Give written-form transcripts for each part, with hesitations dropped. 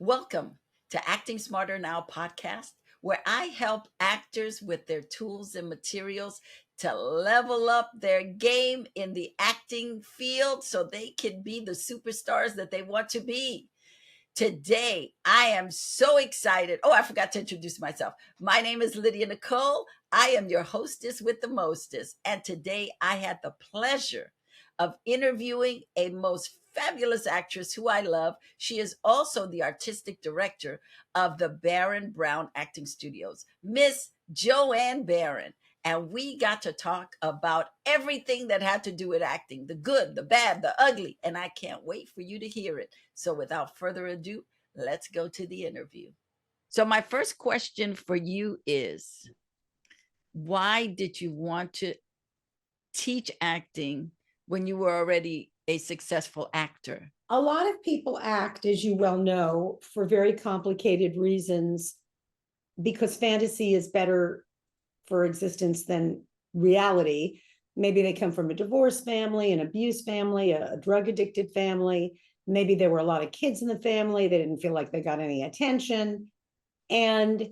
Welcome to Acting Smarter Now podcast, where I help actors with their tools and materials to level up their game in the acting field so they can be the superstars that they want to be. Today, I am so excited. Oh, I forgot to introduce myself. My name is Lydia Nicole. I am your hostess with the mostest. And today I had the pleasure of interviewing a most fabulous actress who I love. She is also the artistic director of the Brown Acting Studios, Miss Joanne Baron. And we got to talk about everything that had to do with acting, the good, the bad, the ugly. And I can't wait for you to hear it. So without further ado, let's go to the interview. So my first question for you is, why did you want to teach acting when you were already a successful actor? A lot of people act, as you well know, for very complicated reasons because fantasy is better for existence than reality. Maybe they come from a divorce family, an abuse family, a drug addicted family. Maybe there were a lot of kids in the family. They didn't feel like they got any attention. And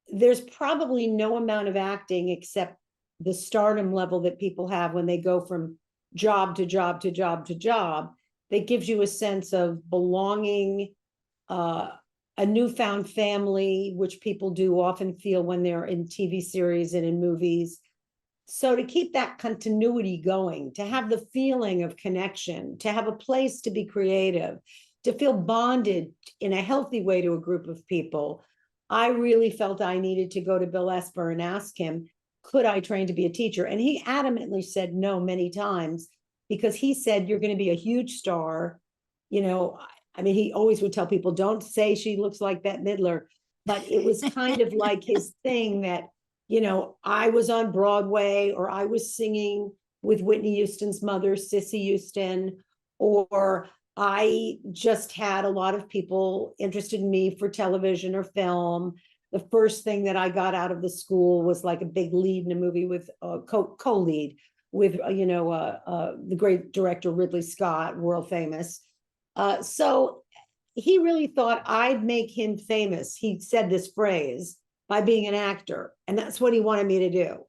there's probably no amount of acting except the stardom level that people have when they go from job to job to job to job that gives you a sense of belonging, a newfound family, which people do often feel when they're in TV series and in movies. So to keep that continuity going, to have the feeling of connection, to have a place to be creative, to feel bonded in a healthy way to a group of people, I really felt I needed to go to Bill Esper and ask him, could I train to be a teacher? And he adamantly said no many times, because he said, you're going to be a huge star. You know, I mean, he always would tell people, don't say she looks like Bette Midler. But it was kind of like his thing that, you know, I was on Broadway, or I was singing with Whitney Houston's mother, Cissy Houston, or I just had a lot of people interested in me for television or film. The first thing that I got out of the school was like a big lead in a movie with co-lead with, the great director Ridley Scott, world famous. So he really thought I'd make him famous. He said this phrase, by being an actor. And that's what he wanted me to do.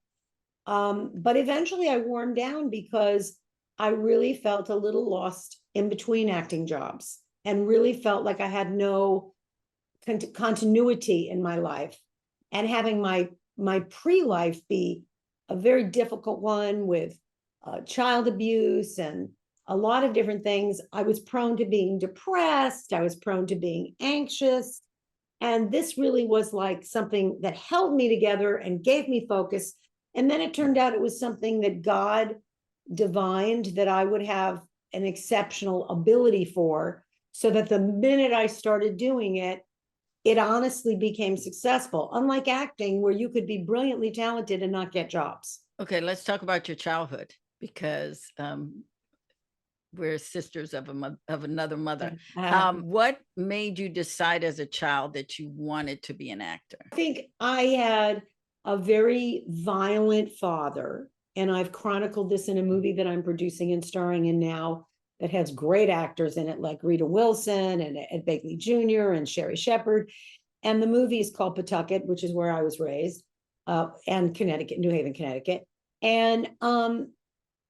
But eventually I wore him down because I really felt a little lost in between acting jobs and really felt like I had no continuity in my life. And having my pre-life be a very difficult one with child abuse and a lot of different things. I was prone to being depressed. I was prone to being anxious. And this really was like something that held me together and gave me focus. And then it turned out it was something that God divined that I would have an exceptional ability for, so that the minute I started doing it, it honestly became successful. Unlike acting, where you could be brilliantly talented and not get jobs. Okay, let's talk about your childhood, because we're sisters of another mother. What made you decide as a child that you wanted to be an actor? I think I had a very violent father, and I've chronicled this in a movie that I'm producing and starring in now that has great actors in it, like Rita Wilson and Ed Begley Jr. and Sherry Shepherd. And the movie is called Pawtucket, which is where I was raised, and Connecticut, New Haven, Connecticut. And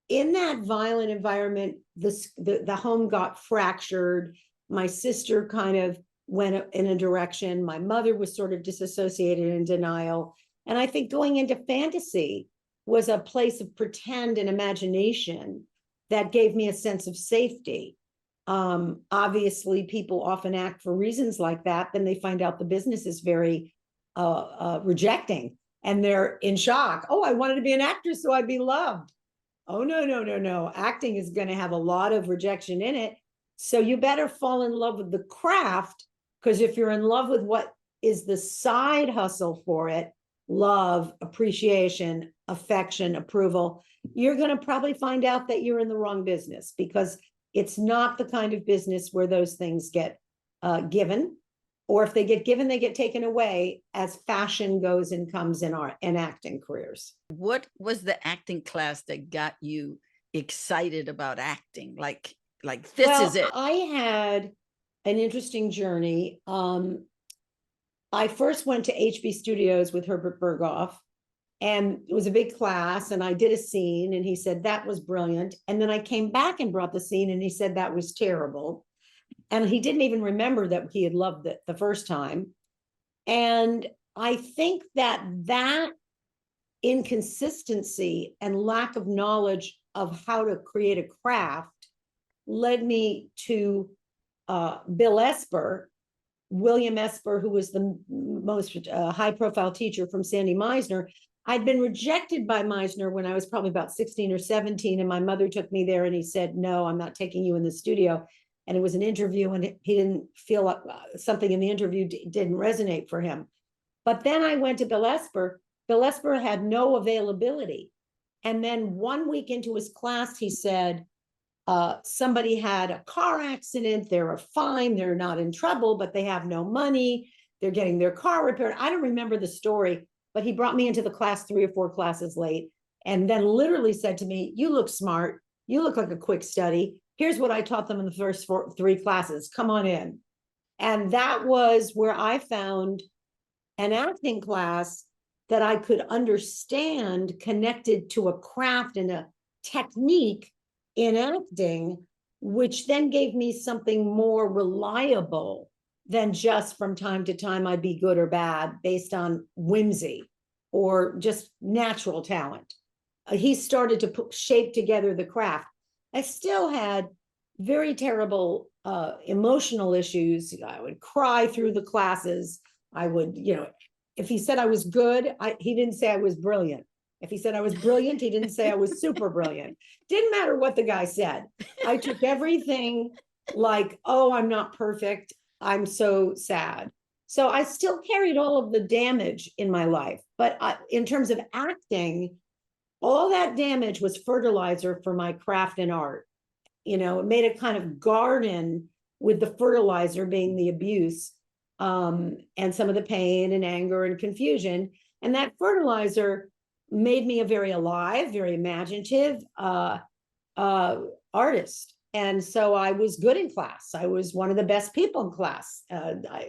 in that violent environment, the home got fractured. My sister kind of went in a direction. My mother was sort of disassociated and in denial. And I think going into fantasy was a place of pretend and imagination that gave me a sense of safety. Obviously, people often act for reasons like that. Then they find out the business is very rejecting, and they're in shock. Oh, I wanted to be an actress so I'd be loved. Oh, no. Acting is going to have a lot of rejection in it. So you better fall in love with the craft, because if you're in love with what is the side hustle for it, love, appreciation, affection, approval, you're going to probably find out that you're in the wrong business, because it's not the kind of business where those things get given. Or if they get given, they get taken away as fashion goes and comes in acting careers. What was the acting class that got you excited about acting? Like this is it. I had an interesting journey. I first went to HB Studios with Herbert Berghoff, and it was a big class, and I did a scene, and he said that was brilliant. And then I came back and brought the scene, and he said that was terrible. And he didn't even remember that he had loved it the first time. And I think that that inconsistency and lack of knowledge of how to create a craft led me to Bill Esper, William Esper, who was the most high profile teacher from Sandy Meisner. I'd been rejected by Meisner when I was probably about 16 or 17, and my mother took me there, and he said, no, I'm not taking you in the studio. And it was an interview, and he didn't feel like something in the interview didn't resonate for him. But then I went to Bill Esper. Bill Esper had no availability. And then 1 week into his class, he said, somebody had a car accident, they're fine, they're not in trouble, but they have no money, they're getting their car repaired. I don't remember the story, but he brought me into the class 3 or 4 classes late, and then literally said to me, you look smart, you look like a quick study, here's what I taught them in the first 3 classes, come on in. And that was where I found an acting class that I could understand, connected to a craft and a technique in acting, which then gave me something more reliable than just from time to time I'd be good or bad based on whimsy or just natural talent. He started to shape together the craft. I still had very terrible emotional issues. I would cry through the classes. I would, if he said I was good, he didn't say I was brilliant. If he said I was brilliant, he didn't say I was super brilliant. Didn't matter what the guy said. I took everything like, oh, I'm not perfect, I'm so sad. So I still carried all of the damage in my life. But in terms of acting, all that damage was fertilizer for my craft and art. It made a kind of garden, with the fertilizer being the abuse, and some of the pain and anger and confusion. And that fertilizer made me a very alive, very imaginative artist. And so I was good in class. I was one of the best people in class.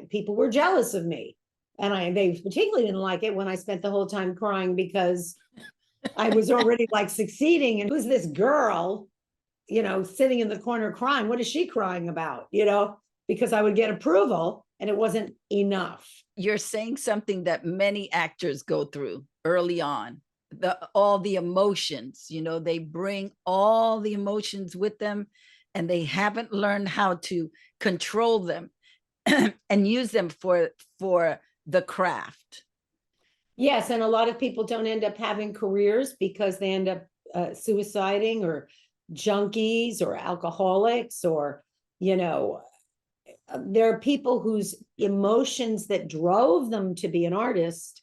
People were jealous of me. And they particularly didn't like it when I spent the whole time crying, because I was already like succeeding. And who's this girl, sitting in the corner crying? What is she crying about? Because I would get approval, and it wasn't enough. You're saying something that many actors go through early on. All the emotions, they bring all the emotions with them, and they haven't learned how to control them and use them for the craft. Yes, and a lot of people don't end up having careers because they end up suiciding, or junkies, or alcoholics, or there are people whose emotions that drove them to be an artist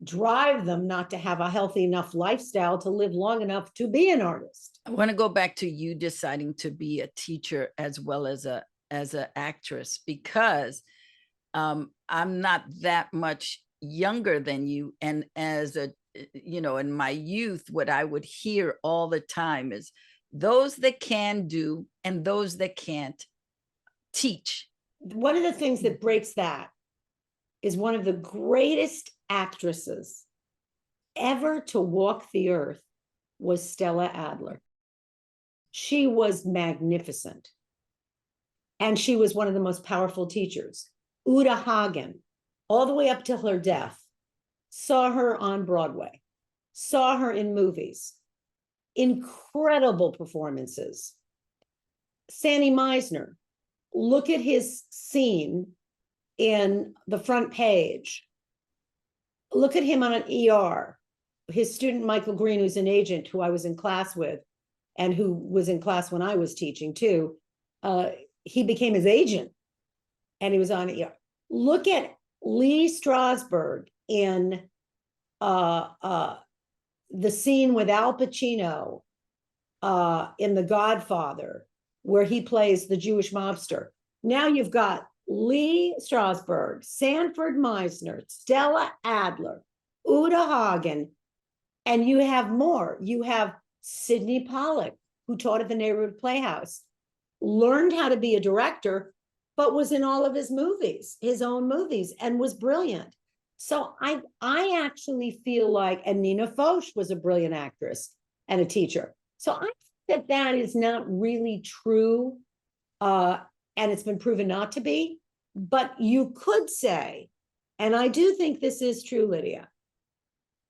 drive them not to have a healthy enough lifestyle to live long enough to be an artist. I want to go back to you deciding to be a teacher as well as an actress, because I'm not that much younger than you. And as in my youth, what I would hear all the time is those that can do and those that can't teach. One of the things that breaks that is one of the greatest actresses ever to walk the earth was Stella Adler. She was magnificent. And she was one of the most powerful teachers. Uta Hagen, all the way up till her death, saw her on Broadway, saw her in movies, incredible performances. Sandy Meisner, look at his scene in The Front Page. Look at him on an ER. His student, Michael Green, who's an agent who I was in class with, and who was in class when I was teaching too, he became his agent, and he was on ER. Look at Lee Strasberg in the scene with Al Pacino in The Godfather, where he plays the Jewish mobster. Now you've got Lee Strasberg, Sanford Meisner, Stella Adler, Uta Hagen, and you have more. You have Sidney Pollack, who taught at the Neighborhood Playhouse, learned how to be a director, but was in all of his movies, his own movies, and was brilliant. So I actually feel like, and Nina Foch was a brilliant actress and a teacher. So I think that is not really true, and it's been proven not to be. But you could say, and I do think this is true, Lydia,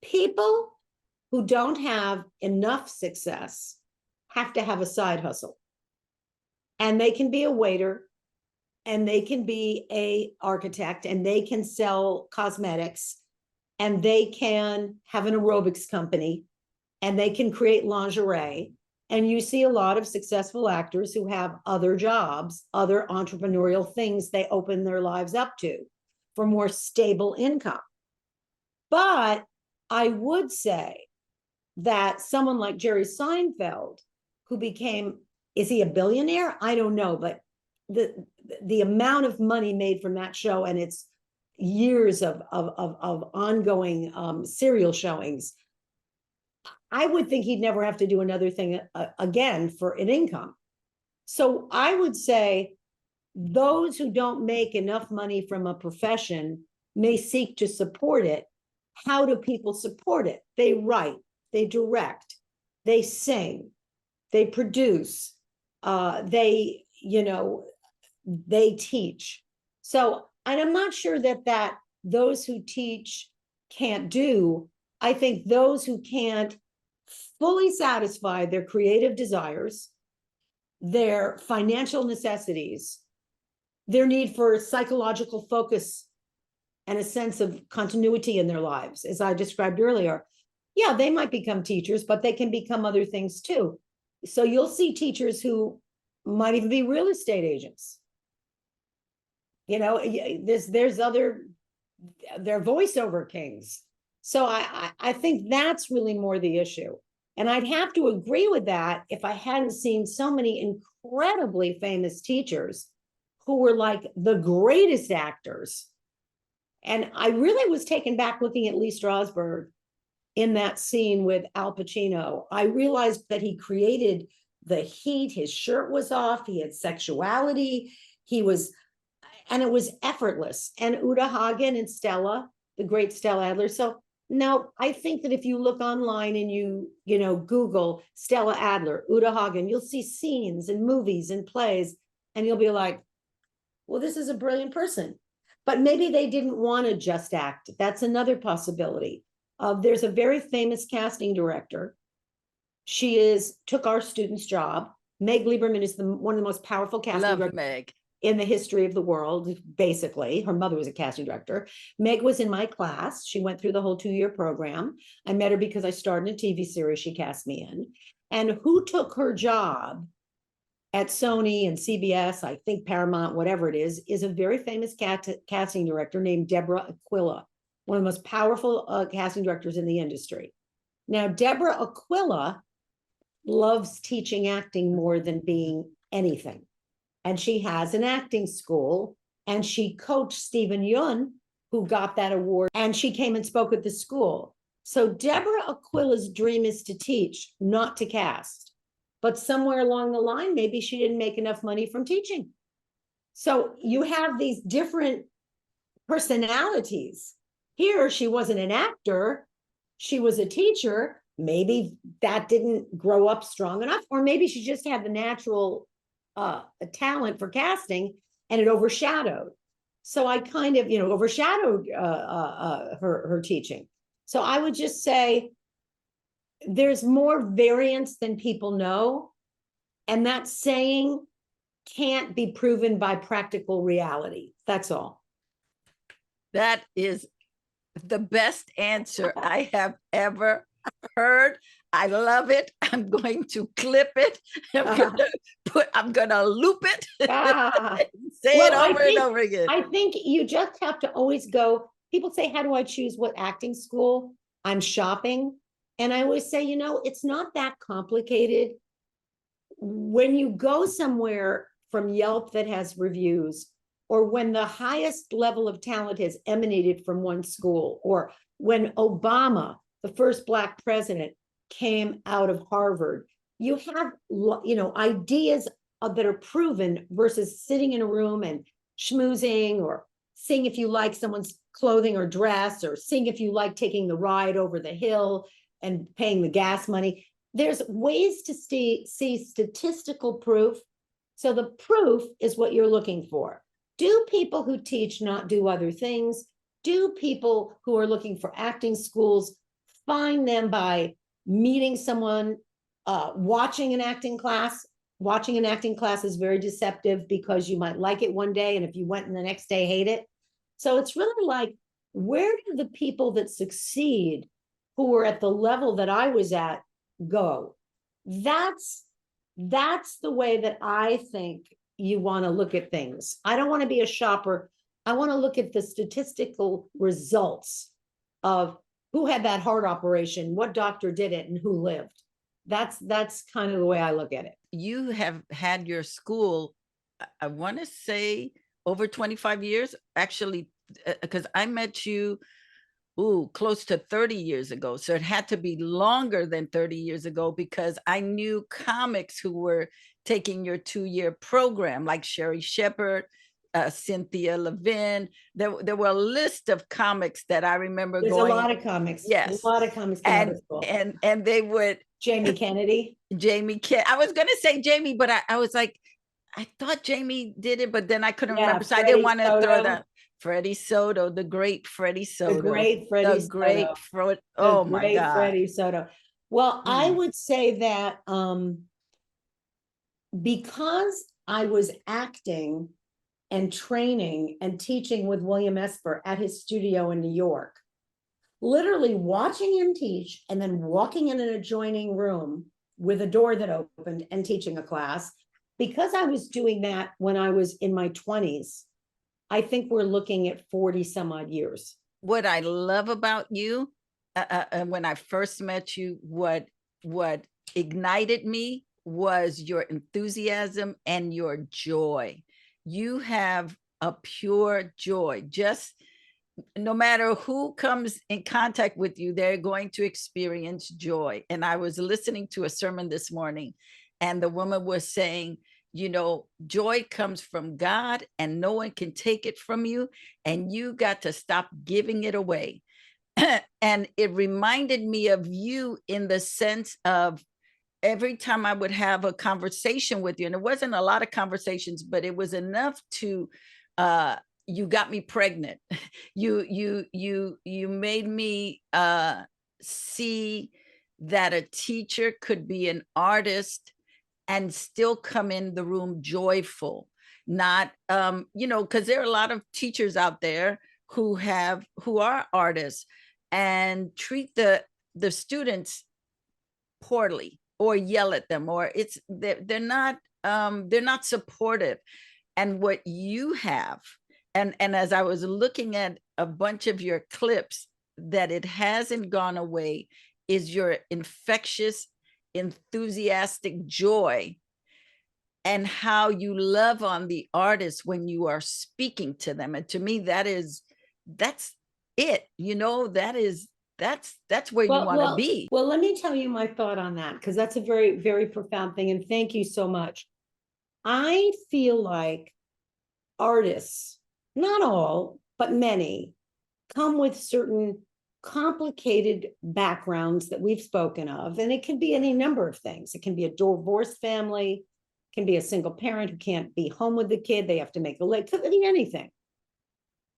people who don't have enough success have to have a side hustle. And they can be a waiter, and they can be a architect, and they can sell cosmetics, and they can have an aerobics company, and they can create lingerie. And you see a lot of successful actors who have other jobs, other entrepreneurial things they open their lives up to for more stable income. But I would say that someone like Jerry Seinfeld, who became, is he a billionaire? I don't know, but the amount of money made from that show and its years of ongoing serial showings, I would think he'd never have to do another thing again for an income. So I would say those who don't make enough money from a profession may seek to support it. How do people support it? They write, they direct, they sing, they produce, they teach. So, and I'm not sure that those who teach can't do. I think those who can't fully satisfy their creative desires, their financial necessities, their need for psychological focus and a sense of continuity in their lives, as I described earlier, yeah, they might become teachers, but they can become other things too. So you'll see teachers who might even be real estate agents. There's other, they're voiceover kings. So I think that's really more the issue. And I'd have to agree with that if I hadn't seen so many incredibly famous teachers who were like the greatest actors. And I really was taken back looking at Lee Strasberg in that scene with Al Pacino. I realized that he created the heat, his shirt was off, he had sexuality, and it was effortless. And Uta Hagen and Stella, the great Stella Adler. So now I think that if you look online and you Google Stella Adler, Uta Hagen, you'll see scenes and movies and plays, and you'll be like, well, this is a brilliant person. But maybe they didn't want to just act. That's another possibility. There's a very famous casting director. She took our student's job. Meg Lieberman is one of the most powerful casting directors Meg in the history of the world, basically. Her mother was a casting director. Meg was in my class. She went through the whole 2-year program. I met her because I starred in a TV series she cast me in. And who took her job at Sony and CBS, I think Paramount, whatever it is a very famous casting director named Deborah Aquila, one of the most powerful casting directors in the industry. Now, Deborah Aquila loves teaching acting more than being anything. And she has an acting school, and she coached Stephen Yeun, who got that award, and she came and spoke at the school. So Deborah Aquila's dream is to teach, not to cast. But somewhere along the line, maybe she didn't make enough money from teaching. So you have these different personalities. Here, she wasn't an actor, she was a teacher. Maybe that didn't grow up strong enough, or maybe she just had the natural talent for casting and it overshadowed. So I kind of, overshadowed her teaching. So I would just say there's more variance than people know. And that saying can't be proven by practical reality. That's all. That is the best answer I have ever heard. I love it. I'm going to clip it. I'm gonna loop it. Say it over and over again. I think you just have to always go. People say, how do I choose what acting school I'm shopping? And I always say, it's not that complicated. When you go somewhere from Yelp that has reviews, or when the highest level of talent has emanated from one school, or when Obama, the first Black president, came out of Harvard, you have, ideas that are proven versus sitting in a room and schmoozing, or seeing if you like someone's clothing or dress, or seeing if you like taking the ride over the hill and paying the gas money. There's ways to see statistical proof. So the proof is what you're looking for. Do people who teach not do other things? Do people who are looking for acting schools find them by meeting someone, watching an acting class? Watching an acting class is very deceptive because you might like it one day, and if you went and the next day, hate it. So it's really like, where do the people that succeed, who were at the level that I was at, go? That's the way that I think you want to look at things. I don't want to be a shopper. I want to look at the statistical results of who had that heart operation, what doctor did it, and who lived. That's kind of the way I look at it. You have had your school, I want to say over 25 years, actually, because I met you close to 30 years ago. So it had to be longer than 30 years ago, because I knew comics who were taking your 2-year program, like Sherry Shepard, Cynthia Levin. There were a list of comics that I remember There's going. a lot of comics. Yes. A lot of comics come out of school. And they would. Jamie Kennedy. I was going to say Jamie, but I was like, I thought Jamie did it, but then I couldn't remember. So I didn't want to throw that. Freddie Soto, the great Freddie Soto. The great Freddie Soto. Oh my God. Freddie Soto. Well, I would say that because I was acting and training and teaching with William Esper at his studio in New York, literally watching him teach and then walking in an adjoining room with a door that opened and teaching a class, because I was doing that when I was in my 20s, I think we're looking at 40 some odd years. What I love about you, and when I first met you, what ignited me was your enthusiasm and your joy. You have a pure joy. Just no matter who comes in contact with you, they're going to experience joy. And I was listening to a sermon this morning, and the woman was saying, joy comes from God and no one can take it from you. And you got to stop giving it away. And it reminded me of you in the sense of every time I would have a conversation with you, and it wasn't a lot of conversations, but it was enough to, you got me pregnant. You made me see that a teacher could be an artist and still come in the room joyful, not, because there are a lot of teachers out there who are artists and treat the students poorly, or yell at them, or they're not supportive. And what you have, and as I was looking at a bunch of your clips, that it hasn't gone away, is your infectious, enthusiastic joy, and how you love on the artists when you are speaking to them. And to me, that's it. That's where you want to be. Well, let me tell you my thought on that, because that's a very, very profound thing. And thank you so much. I feel like artists, not all, but many, come with certain complicated backgrounds that we've spoken of. And it can be any number of things. It can be a divorced family, it can be a single parent who can't be home with the kid, they have to make a living, it could be anything.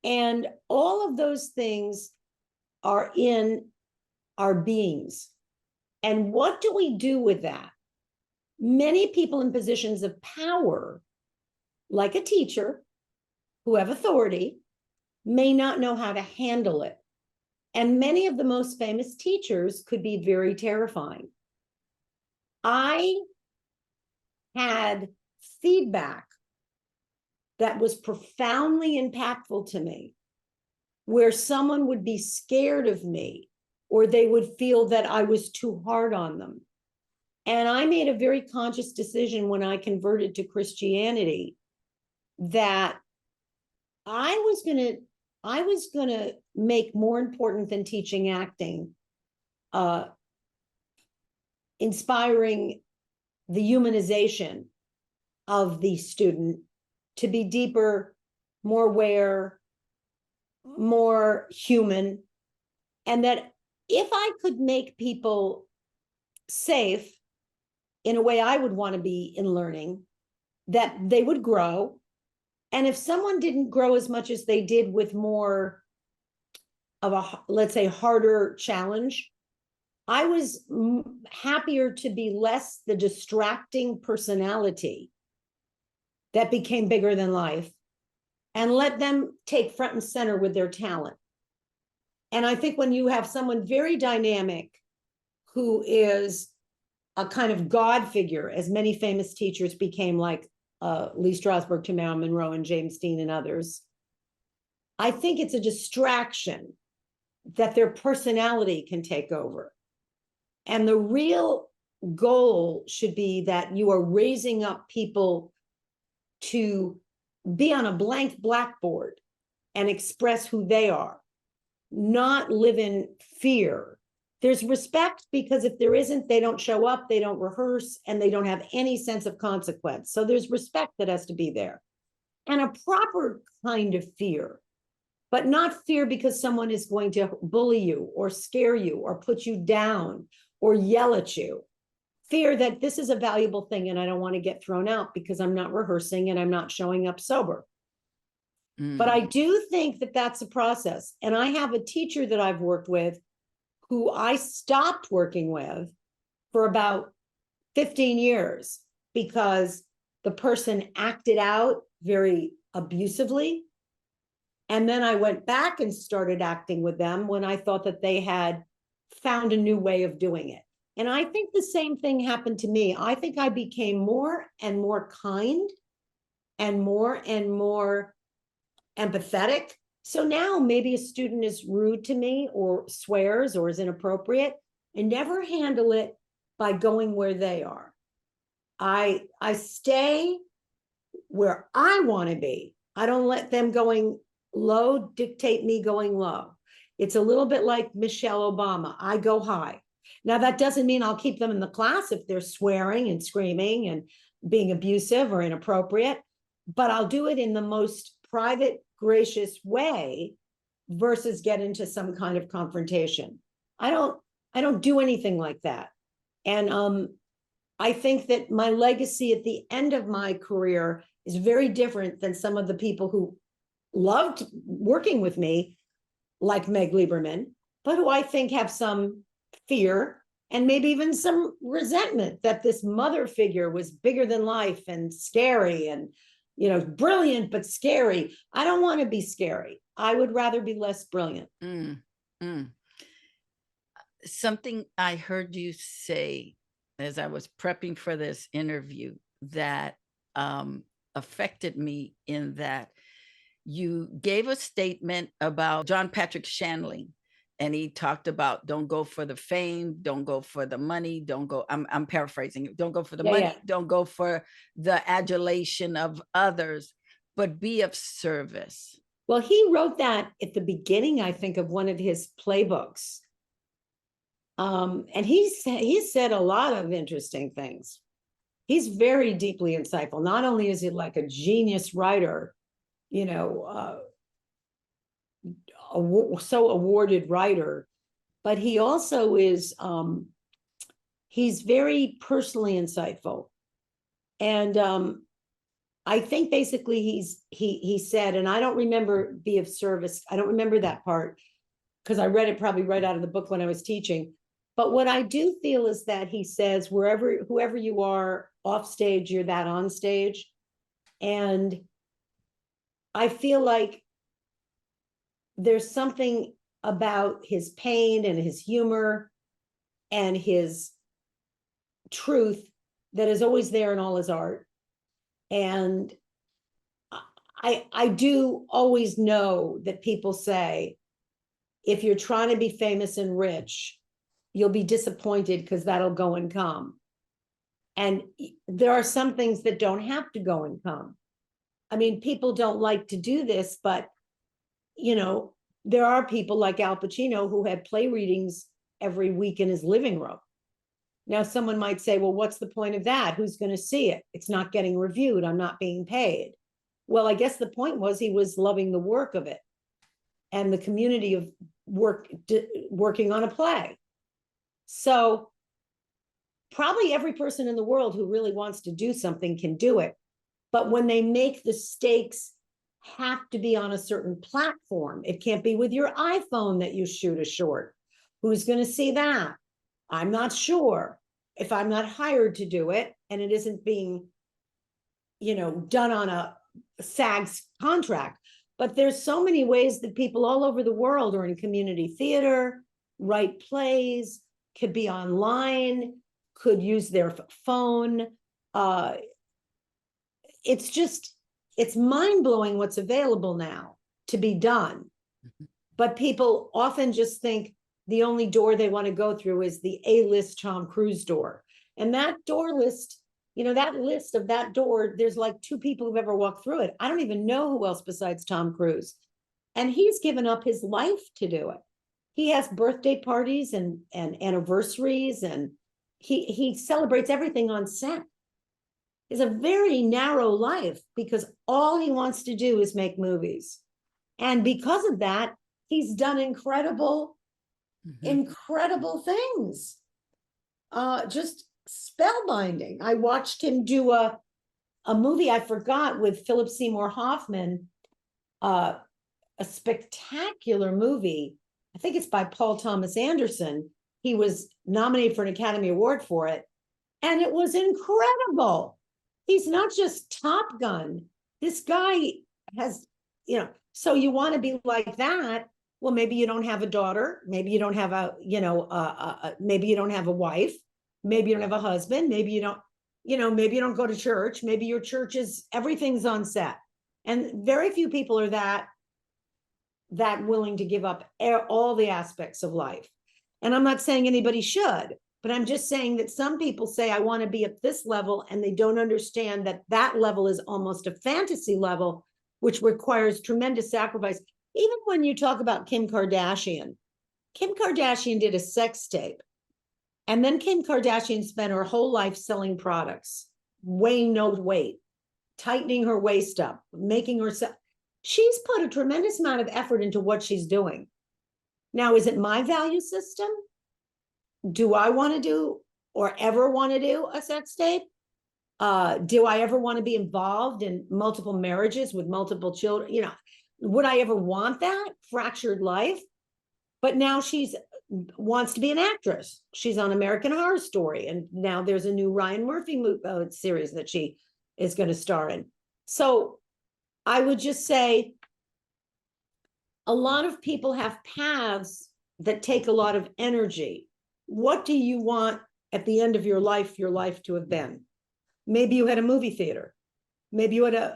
And all of those things are in our beings. And what do we do with that? Many people in positions of power, like a teacher, who have authority, may not know how to handle it. And many of the most famous teachers could be very terrifying. I had feedback that was profoundly impactful to me, where someone would be scared of me, or they would feel that I was too hard on them. And I made a very conscious decision when I converted to Christianity that I was going to make more important than teaching acting, inspiring the humanization of the student to be deeper more aware, more human. And that if I could make people safe in a way I would want to be in learning, that they would grow. And if someone didn't grow as much as they did with more of a, let's say, harder challenge, I was happier to be less the distracting personality that became bigger than life and let them take front and center with their talent. And I think when you have someone very dynamic who is a kind of God figure, as many famous teachers became, like Lee Strasberg to Marilyn Monroe and James Dean and others, I think it's a distraction that their personality can take over. And the real goal should be that you are raising up people to be on a blank blackboard and express who they are, not live in fear. There's respect, because if there isn't, they don't show up, they don't rehearse, and they don't have any sense of consequence. So there's respect that has to be there. And a proper kind of fear, but not fear because someone is going to bully you or scare you or put you down or yell at you. Fear that this is a valuable thing and I don't want to get thrown out because I'm not rehearsing and I'm not showing up sober. But I do think that that's a process. And I have a teacher that I've worked with who I stopped working with for about 15 years because the person acted out very abusively. And then I went back and started acting with them when I thought that they had found a new way of doing it. And I think the same thing happened to me. I think I became more and more kind and more empathetic. So now maybe a student is rude to me or swears or is inappropriate, and never handle it by going where they are. I stay where I want to be. I don't let them going low dictate me going low. It's a little bit like Michelle Obama. I go high. Now, that doesn't mean I'll keep them in the class if they're swearing and screaming and being abusive or inappropriate, but I'll do it in the most private, gracious way versus get into some kind of confrontation. I don't do anything like that. And I think that my legacy at the end of my career is very different than some of the people who loved working with me, like Meg Lieberman, but who I think have some fear and maybe even some resentment that this mother figure was bigger than life and scary and, you know, brilliant but scary. I don't want to be scary. I would rather be less brilliant. Something I heard you say as I was prepping for this interview that affected me, in that you gave a statement about John Patrick Shanley, and he talked about don't go for the fame, don't go for the money, don't go, I'm paraphrasing, don't go for the money, don't go for the adulation of others, but be of service. Well, he wrote that at the beginning, I think, of one of his playbooks. And he said a lot of interesting things. He's very deeply insightful. Not only is he like a genius writer, you know, so awarded writer, but he also is, he's very personally insightful. And I think basically he said, and I don't remember be of service. I don't remember that part because I read it probably right out of the book when I was teaching. But what I do feel is that he says, whoever you are off stage, you're that on stage. And I feel like there's something about his pain and his humor and his truth that is always there in all his art. And I do always know that people say, if you're trying to be famous and rich, you'll be disappointed because that'll go and come. And there are some things that don't have to go and come. I mean, people don't like to do this, but, you know, there are people like Al Pacino who had play readings every week in his living room. Now, someone might say, well, what's the point of that? Who's going to see it? It's not getting reviewed. I'm not being paid. Well, I guess the point was he was loving the work of it and the community of working on a play. So probably every person in the world who really wants to do something can do it. But when they make the stakes have to be on a certain platform, it can't be with your iPhone that you shoot a short. Who's going to see that? I'm not sure. If I'm not hired to do it and it isn't being, done on a SAG's contract. But there's so many ways that people all over the world are in community theater, write plays, could be online, could use their phone. It's mind-blowing what's available now to be done. But people often just think the only door they want to go through is the A-list Tom Cruise door. And that door list, that list of that door, there's like 2 people who've ever walked through it. I don't even know who else besides Tom Cruise. And he's given up his life to do it. He has birthday parties and anniversaries, and he celebrates everything on set. It's a very narrow life because all he wants to do is make movies. And because of that, he's done incredible things. Just spellbinding. I watched him do a movie I forgot with Philip Seymour Hoffman, a spectacular movie. I think it's by Paul Thomas Anderson. He was nominated for an Academy Award for it, and it was incredible. He's not just Top Gun. This guy has, so you want to be like that. Well, maybe you don't have a daughter. Maybe you don't have maybe you don't have a wife. Maybe you don't have a husband. Maybe you don't, maybe you don't go to church. Maybe your church is, everything's on set. And very few people are that willing to give up all the aspects of life. And I'm not saying anybody should, but I'm just saying that some people say, I want to be at this level, and they don't understand that that level is almost a fantasy level, which requires tremendous sacrifice. Even when you talk about Kim Kardashian did a sex tape. And then Kim Kardashian spent her whole life selling products, weighing no weight, tightening her waist up, making herself. She's put a tremendous amount of effort into what she's doing. Now, is it my value system? Do I want to do or ever want to do a sex tape? Do I ever want to be involved in multiple marriages with multiple children? Would I ever want that fractured life? But now she's wants to be an actress. She's on American Horror Story, and now there's a new Ryan Murphy series that she is going to star in. So I would just say a lot of people have paths that take a lot of energy. What do you want at the end of your life to have been? Maybe you had a movie theater. Maybe you had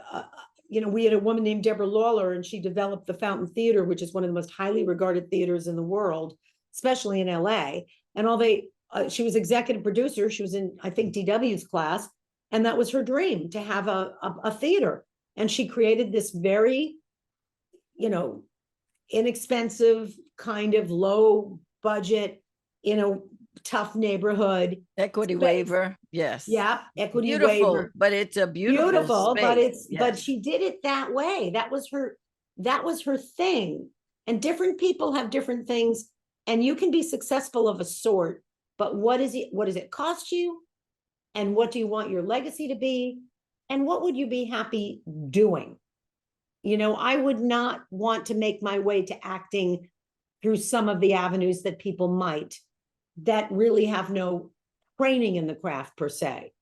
we had a woman named Deborah Lawler, and she developed the Fountain Theater, which is one of the most highly regarded theaters in the world, especially in LA. And she was executive producer. She was in, I think, DW's class. And that was her dream, to have a theater. And she created this very, inexpensive, kind of low budget, tough neighborhood. Equity space. Waiver. Yes. Yeah. Equity beautiful, waiver. But it's a beautiful space. But she did it that way. That was her thing. And different people have different things, and you can be successful of a sort, but what does it cost you? And what do you want your legacy to be? And what would you be happy doing? I would not want to make my way to acting through some of the avenues that people might, that really have no training in the craft per se.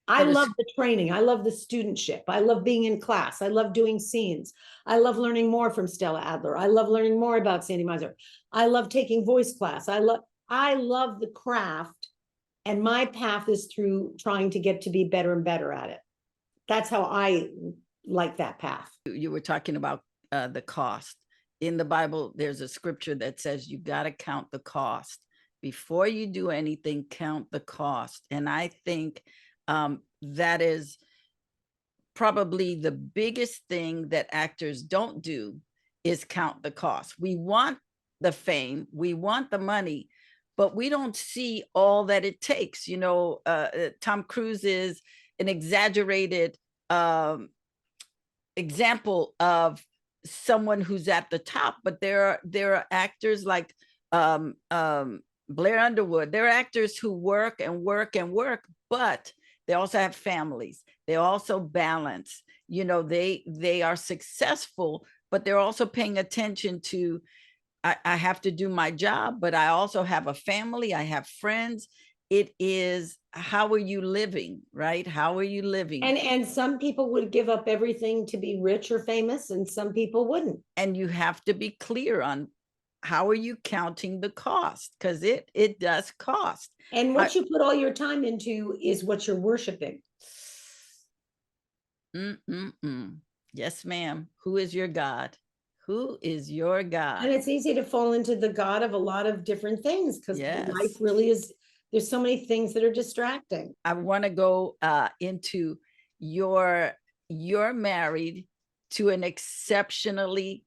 I love the training. I love the studentship. I love being in class. I love doing scenes. I love learning more from Stella Adler. I love learning more about Sandy Meisner. I love taking voice class. I love the craft, and my path is through trying to get to be better and better at it. That's how I like that path. You were talking about the cost. In the Bible, there's a scripture that says you got to count the cost. Before you do anything, count the cost. And I think that is probably the biggest thing that actors don't do, is count the cost. We want the fame, we want the money, but we don't see all that it takes. Tom Cruise is an exaggerated example of someone who's at the top, but there are actors like Blair Underwood. There are actors who work and work and work, but they also have families. They also balance. They are successful, but they're also paying attention to, I have to do my job, but I also have a family. I have friends. It is, how are you living, right? How are you living? And some people would give up everything to be rich or famous, and some people wouldn't. And you have to be clear on how are you counting the cost, because it does cost. And what you put all your time into is what you're worshiping. Yes, ma'am. Who is your God? Who is your God? And it's easy to fall into the God of a lot of different things, because Yes. life really is, there's so many things that are distracting. I want to go into you're married to an exceptionally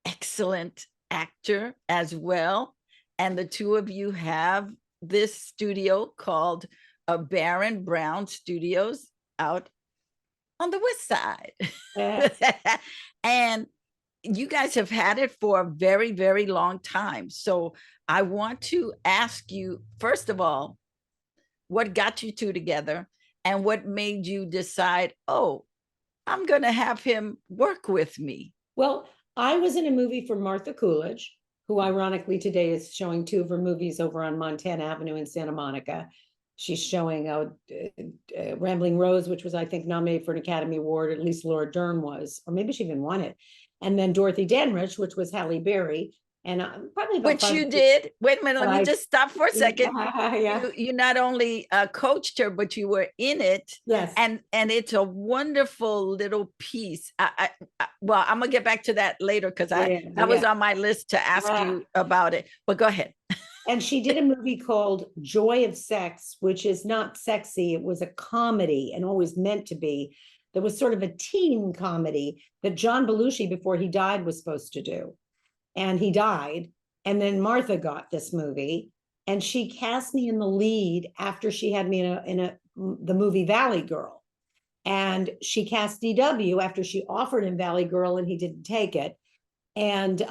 excellent actor as well, and the two of you have this studio called Baron Brown Studios out on the west side. And you guys have had it for a very, very long time. So I want to ask you, first of all, what got you two together, and what made you decide, oh, I'm going to have him work with me? Well, I was in a movie for Martha Coolidge, who ironically today is showing two of her movies over on Montana Avenue in Santa Monica. She's showing Rambling Rose, which was, I think, nominated for an Academy Award, at least Laura Dern was, or maybe she even won it. And then Dorothy Dandridge, which was Halle Berry. And probably about which you did. Wait a minute, let me just stop for a second. Yeah. You not only coached her, but you were in it. Yes. And it's a wonderful little piece. Well, I'm gonna get back to that later, because that was on my list to ask you about it. But go ahead. And she did a movie called Joy of Sex, which is not sexy. It was a comedy, and always meant to be. There was sort of a teen comedy that John Belushi, before he died, was supposed to do. And he died. And then Martha got this movie, and she cast me in the lead after she had me in the movie Valley Girl. And she cast DW after she offered him Valley Girl and he didn't take it. And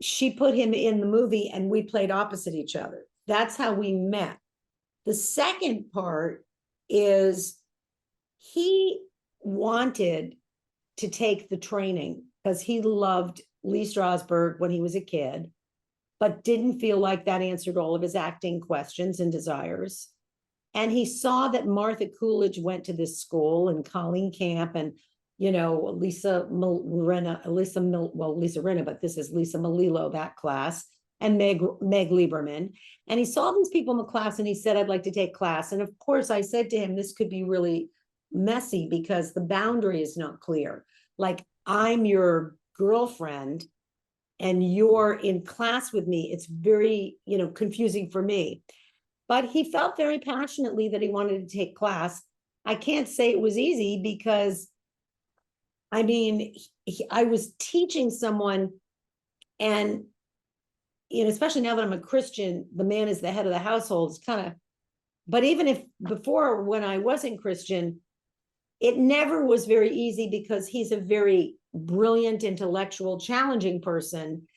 she put him in the movie, and we played opposite each other. That's how we met. The second part is he wanted to take the training because he loved Lee Strasberg when he was a kid, but didn't feel like that answered all of his acting questions and desires. And he saw that Martha Coolidge went to this school, and Colleen Camp, and Lisa Rinna, but this is Lisa Malillo, that class, and Meg Lieberman. And he saw these people in the class, and he said, I'd like to take class. And of course, I said to him, this could be really messy because the boundary is not clear. Like, I'm your girlfriend and you're in class with me. It's very, confusing for me. But he felt very passionately that he wanted to take class. I can't say it was easy because I was teaching someone, and, especially now that I'm a Christian, the man is the head of the household. It's kind of, but even if before, when I wasn't Christian, it never was very easy because he's a very brilliant, intellectual, challenging person.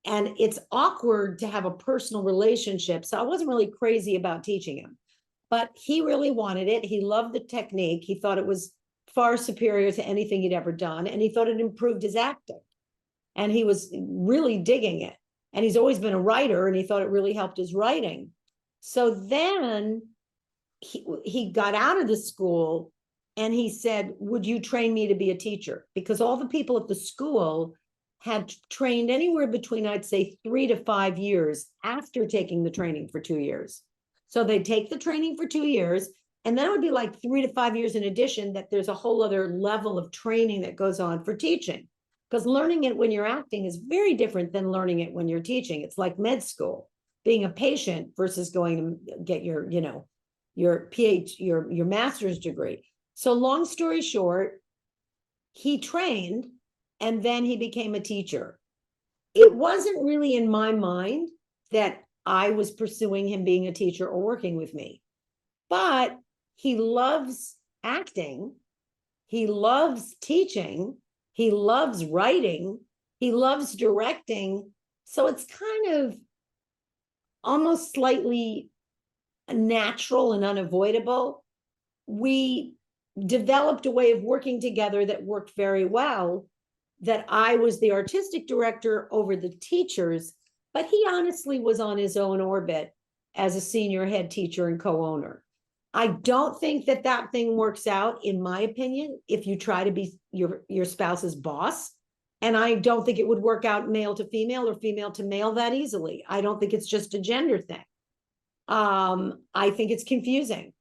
And it's awkward to have a personal relationship. So I wasn't really crazy about teaching him, but he really wanted it. He loved the technique. He thought it was far superior to anything he'd ever done. And he thought it improved his acting. And he was really digging it. And he's always been a writer, and he thought it really helped his writing. So then he got out of the school, and he said, would you train me to be a teacher? Because all the people at the school had trained anywhere between, I'd say, 3 to 5 years after taking the training for 2 years. So they'd take the training for 2 years, and then it would be like 3 to 5 years in addition, that there's a whole other level of training that goes on for teaching. Because learning it when you're acting is very different than learning it when you're teaching. It's like med school, being a patient versus going to get your your master's degree. So long story short, he trained, and then he became a teacher. It wasn't really in my mind that I was pursuing him being a teacher or working with me, but he loves acting. He loves teaching. He loves writing. He loves directing. So it's kind of almost slightly natural and unavoidable. We developed a way of working together that worked very well, that I was the artistic director over the teachers, but he honestly was on his own orbit as a senior head teacher and co-owner. I don't think that that thing works out, in my opinion, if you try to be your spouse's boss. And I don't think it would work out male to female or female to male that easily. I don't think it's just a gender thing. I think it's confusing.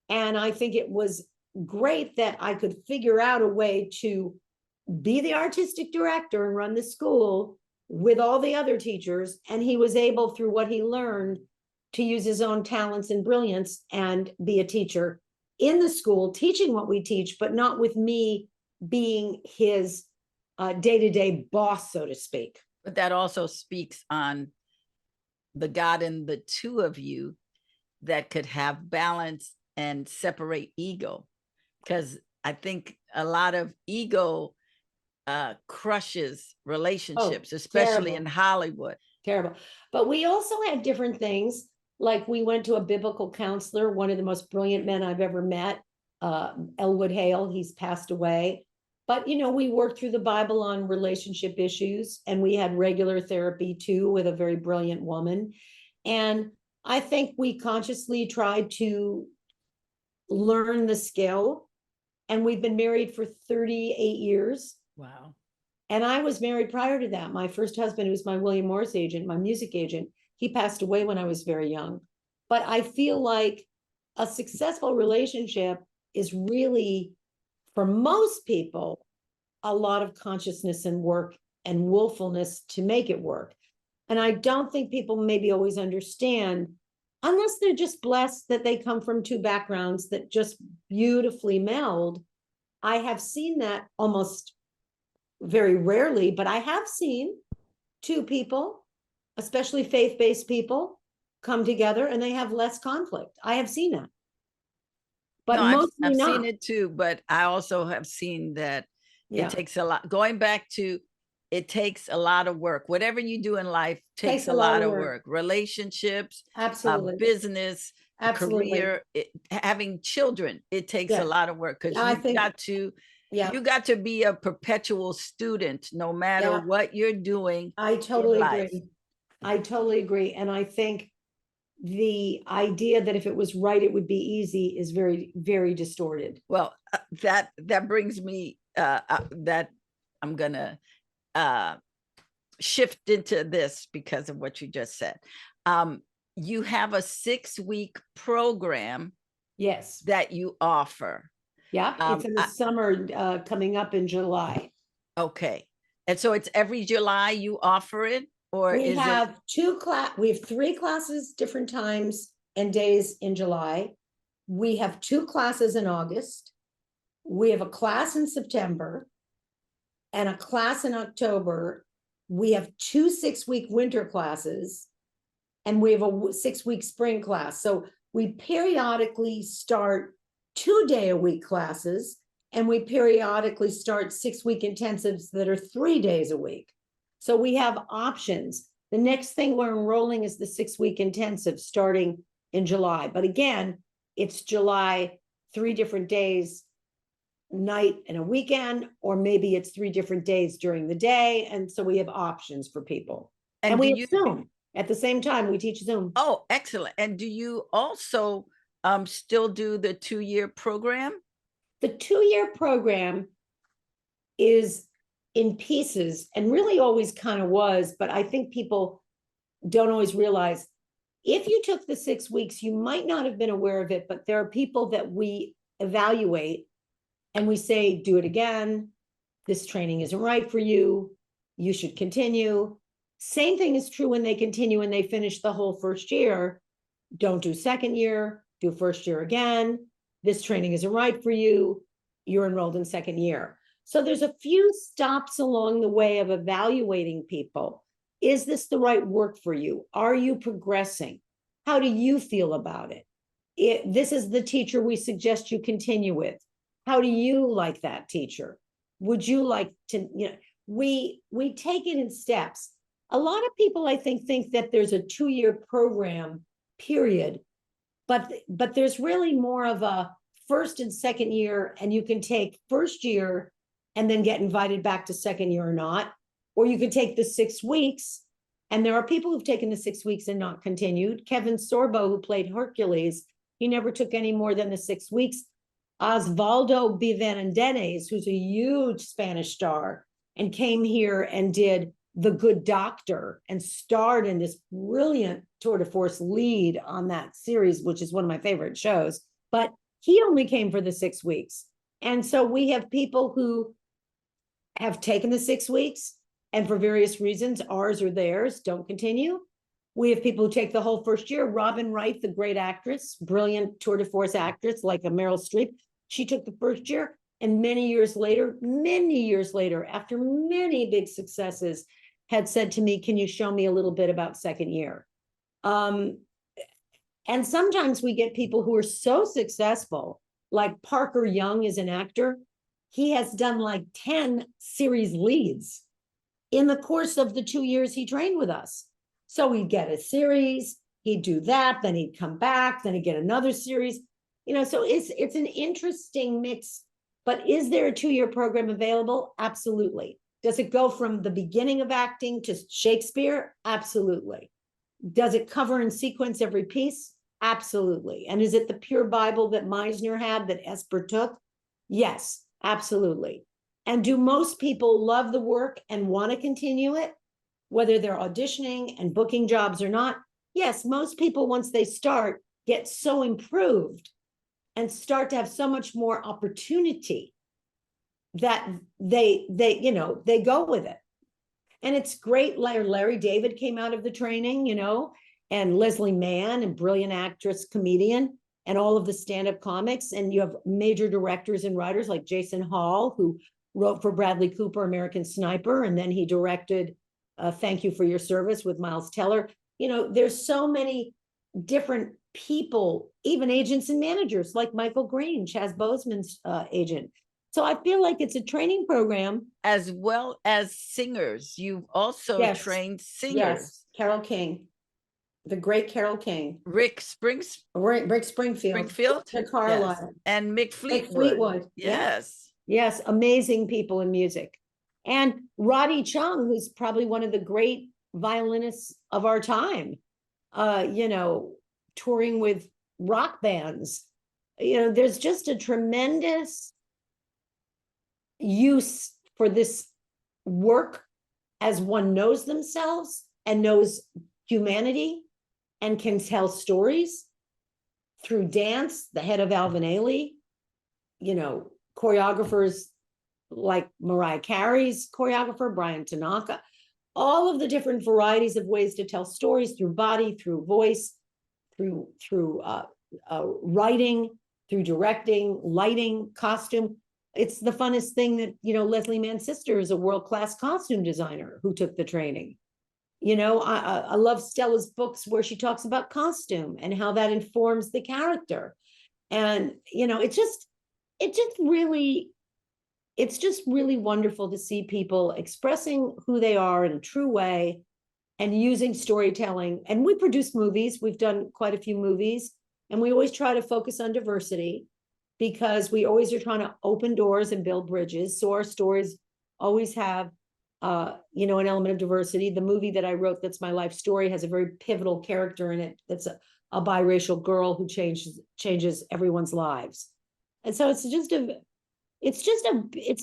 And I think it was great that I could figure out a way to be the artistic director and run the school with all the other teachers. And he was able, through what he learned, to use his own talents and brilliance and be a teacher in the school, teaching what we teach, but not with me being his day-to-day boss, so to speak. But that also speaks on the God in the two of you that could have balance and separate ego. Because I think a lot of ego crushes relationships, especially terrible. in Hollywood. Terrible. But we also had different things. Like we went to a biblical counselor, one of the most brilliant men I've ever met, Elwood Hale. He's passed away. But, you know, we worked through the Bible on relationship issues, and we had regular therapy too with a very brilliant woman. And I think we consciously tried to learn the skill. And we've been married for 38 years. Wow. And I was married prior to that. My first husband, who was my William Morris agent, my music agent, he passed away when I was very young. But I feel like a successful relationship is really, for most people, a lot of consciousness and work and willfulness to make it work. And I don't think people maybe always understand, unless they're just blessed that they come from two backgrounds that just beautifully meld. I have seen that almost very rarely, but I have seen two people, especially faith-based people, come together and they have less conflict. I have seen that. But no, mostly I've not. seen it too, but I also have seen that it takes a lot. Going back to, it takes a lot of work. Whatever you do in life takes a lot of work. Relationships, Absolutely. business, Absolutely. career, having children, it takes a lot of work, because you got to be a perpetual student no matter what you're doing. I totally agree. I totally agree. And I think the idea that if it was right, it would be easy is very, very distorted. Well, that brings me that I'm gonna shift into this because of what you just said. You have a 6-week program, yes, that you offer. Yeah, it's in the summer, coming up in July. Okay, and so it's every July you offer it, or we have we have 3 classes, different times and days in July. We have 2 classes in August. We have a class in September and a class in October. We have 2 6-week winter classes, and we have a 6-week spring class. So we periodically start 2-day-a-week classes, and we periodically start 6-week intensives that are 3 days a week. So we have options. The next thing we're enrolling is the 6-week intensive starting in July. But again, it's July, 3 different days, night and a weekend, or maybe it's 3 different days during the day. And so we have options for people. And we have Zoom. At the same time, we teach Zoom. Oh, excellent. And do you also still do the 2-year program? The 2-year program is in pieces, and really always kind of was, but I think people don't always realize, if you took the 6 weeks, you might not have been aware of it, but there are people that we evaluate and we say, do it again. This training isn't right for you. You should continue. Same thing is true when they continue and they finish the whole first year. Don't do second year, do first year again. This training isn't right for you. You're enrolled in second year. So there's a few stops along the way of evaluating people. Is this the right work for you? Are you progressing? How do you feel about it? This is the teacher we suggest you continue with. How do you like that teacher? Would you like to, we take it in steps. A lot of people, I think that there's a 2-year program, period. But there's really more of a first and second year, and you can take first year and then get invited back to second year or not. Or you could take the 6 weeks. And there are people who've taken the 6 weeks and not continued. Kevin Sorbo, who played Hercules, he never took any more than the 6 weeks. Osvaldo Bivandenez, who's a huge Spanish star, and came here and did The Good Doctor and starred in this brilliant tour de force lead on that series, which is one of my favorite shows. But he only came for the 6 weeks. And so we have people who have taken the 6 weeks and for various reasons, ours or theirs, don't continue. We have people who take the whole first year. Robin Wright, the great actress, brilliant tour de force actress like a Meryl Streep, she took the first year, and many years later, after many big successes, had said to me, can you show me a little bit about second year? And sometimes we get people who are so successful, like Parker Young is an actor. He has done like 10 series leads in the course of the 2 years he trained with us. So he'd get a series, he'd do that, then he'd come back, then he'd get another series. So it's an interesting mix. But is there a 2-year program available? Absolutely. Does it go from the beginning of acting to Shakespeare? Absolutely. Does it cover and sequence every piece? Absolutely. And is it the pure Bible that Meisner had that Esper took? Yes, absolutely. And do most people love the work and want to continue it, whether they're auditioning and booking jobs or not? Yes, most people, once they start, get so improved and start to have so much more opportunity that they go with it. And it's great. Larry David came out of the training, and Leslie Mann, and brilliant actress, comedian, and all of the stand-up comics. And you have major directors and writers like Jason Hall, who wrote for Bradley Cooper, American Sniper, and then he directed Thank You for Your Service with Miles Teller. There's so many different people, even agents and managers like Michael Green, Chaz Boseman's agent. So I feel like it's a training program. As well as singers. You've also trained singers. Yes, Carole King, the great Carole King. Rick Springfield. Springfield. Carlisle. Yes. And Mick Fleetwood. Fleetwood. Yes. Yes, amazing people in music. And Roddy Chung, who's probably one of the great violinists of our time, touring with rock bands. There's just a tremendous use for this work as one knows themselves and knows humanity and can tell stories through dance. The head of Alvin Ailey, choreographers like Mariah Carey's choreographer, Brian Tanaka, all of the different varieties of ways to tell stories through body, through voice, through writing, through directing, lighting, costume. It's the funnest thing that, Leslie Mann's sister is a world-class costume designer who took the training. I love Stella's books where she talks about costume and how that informs the character. And, it's just really wonderful to see people expressing who they are in a true way and using storytelling. And we produce movies. We've done quite a few movies, and we always try to focus on diversity because we always are trying to open doors and build bridges. So our stories always have, an element of diversity. The movie that I wrote, That's My Life Story, has a very pivotal character in it. That's a biracial girl who changes everyone's lives. And so it's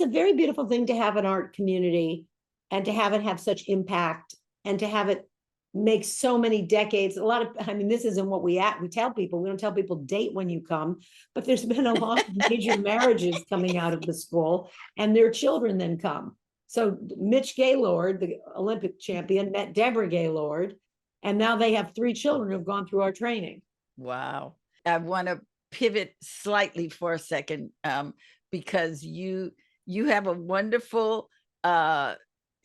a very beautiful thing to have an art community and to have it have such impact and to have it make so many decades. This isn't what we tell people. We don't tell people date when you come, but there's been a lot of major marriages coming out of the school, and their children then come. So Mitch Gaylord, the Olympic champion, met Deborah Gaylord, and now they have 3 children who've gone through our training. Wow. I want to pivot slightly for a second, because you have a wonderful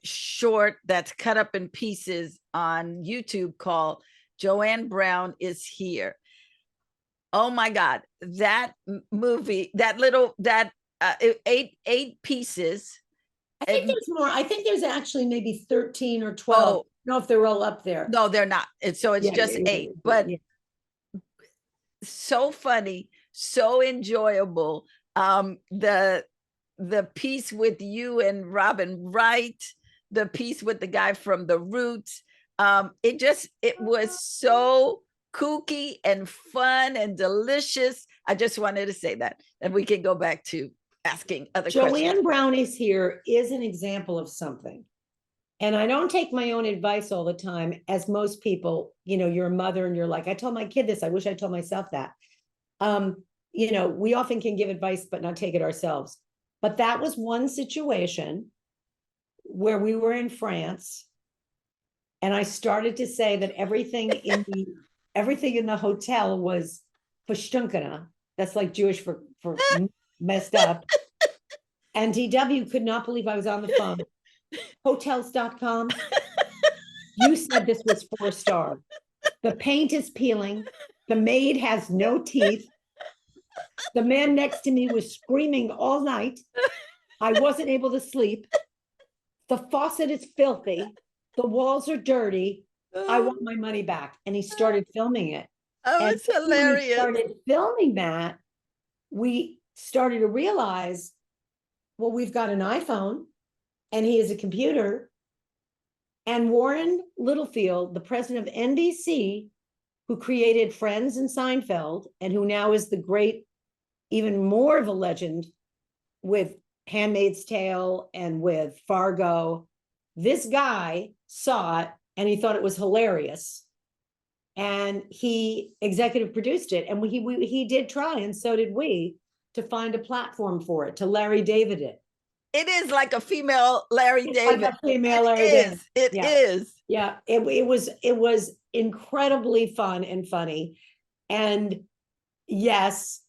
short that's cut up in pieces on YouTube called Joanne Brown is Here. Oh my God, that movie, that eight pieces. I think And there's more. I think there's actually maybe 13 or 12. I oh don't know if they're all up there. no, they're not. And so it's Yeah, just yeah, eight. But yeah. so funny, so enjoyable. The piece with you and Robin Wright, the piece with the guy from The Roots. It was so kooky and fun and delicious. I just wanted to say that, and we can go back to asking other questions. Joanne Brown is here is an example of something. And I don't take my own advice all the time, as most people, you're a mother and you're like, I told my kid this, I wish I told myself that. We often can give advice, but not take it ourselves. But that was one situation where we were in France, and I started to say that everything in the hotel was pashtunkana. That's like Jewish for messed up. And DW could not believe I was on the phone. Hotels.com. You said this was 4-star. The paint is peeling. The maid has no teeth. The man next to me was screaming all night. I wasn't able to sleep. The faucet is filthy. The walls are dirty. I want my money back. And he started filming it. Oh, and it's hilarious. When we started filming that, we started to realize, well, we've got an iPhone and he has a computer. And Warren Littlefield, the president of NBC, who created Friends and Seinfeld, and who now is the great, even more of a legend with Handmaid's Tale and with Fargo. This guy saw it and he thought it was hilarious. And he executive produced it. And he did try, and so did we, to find a platform for it, to Larry David it. It is like a female Larry David. Like a female Larry David. It is. Yeah, it was incredibly fun and funny. And yes,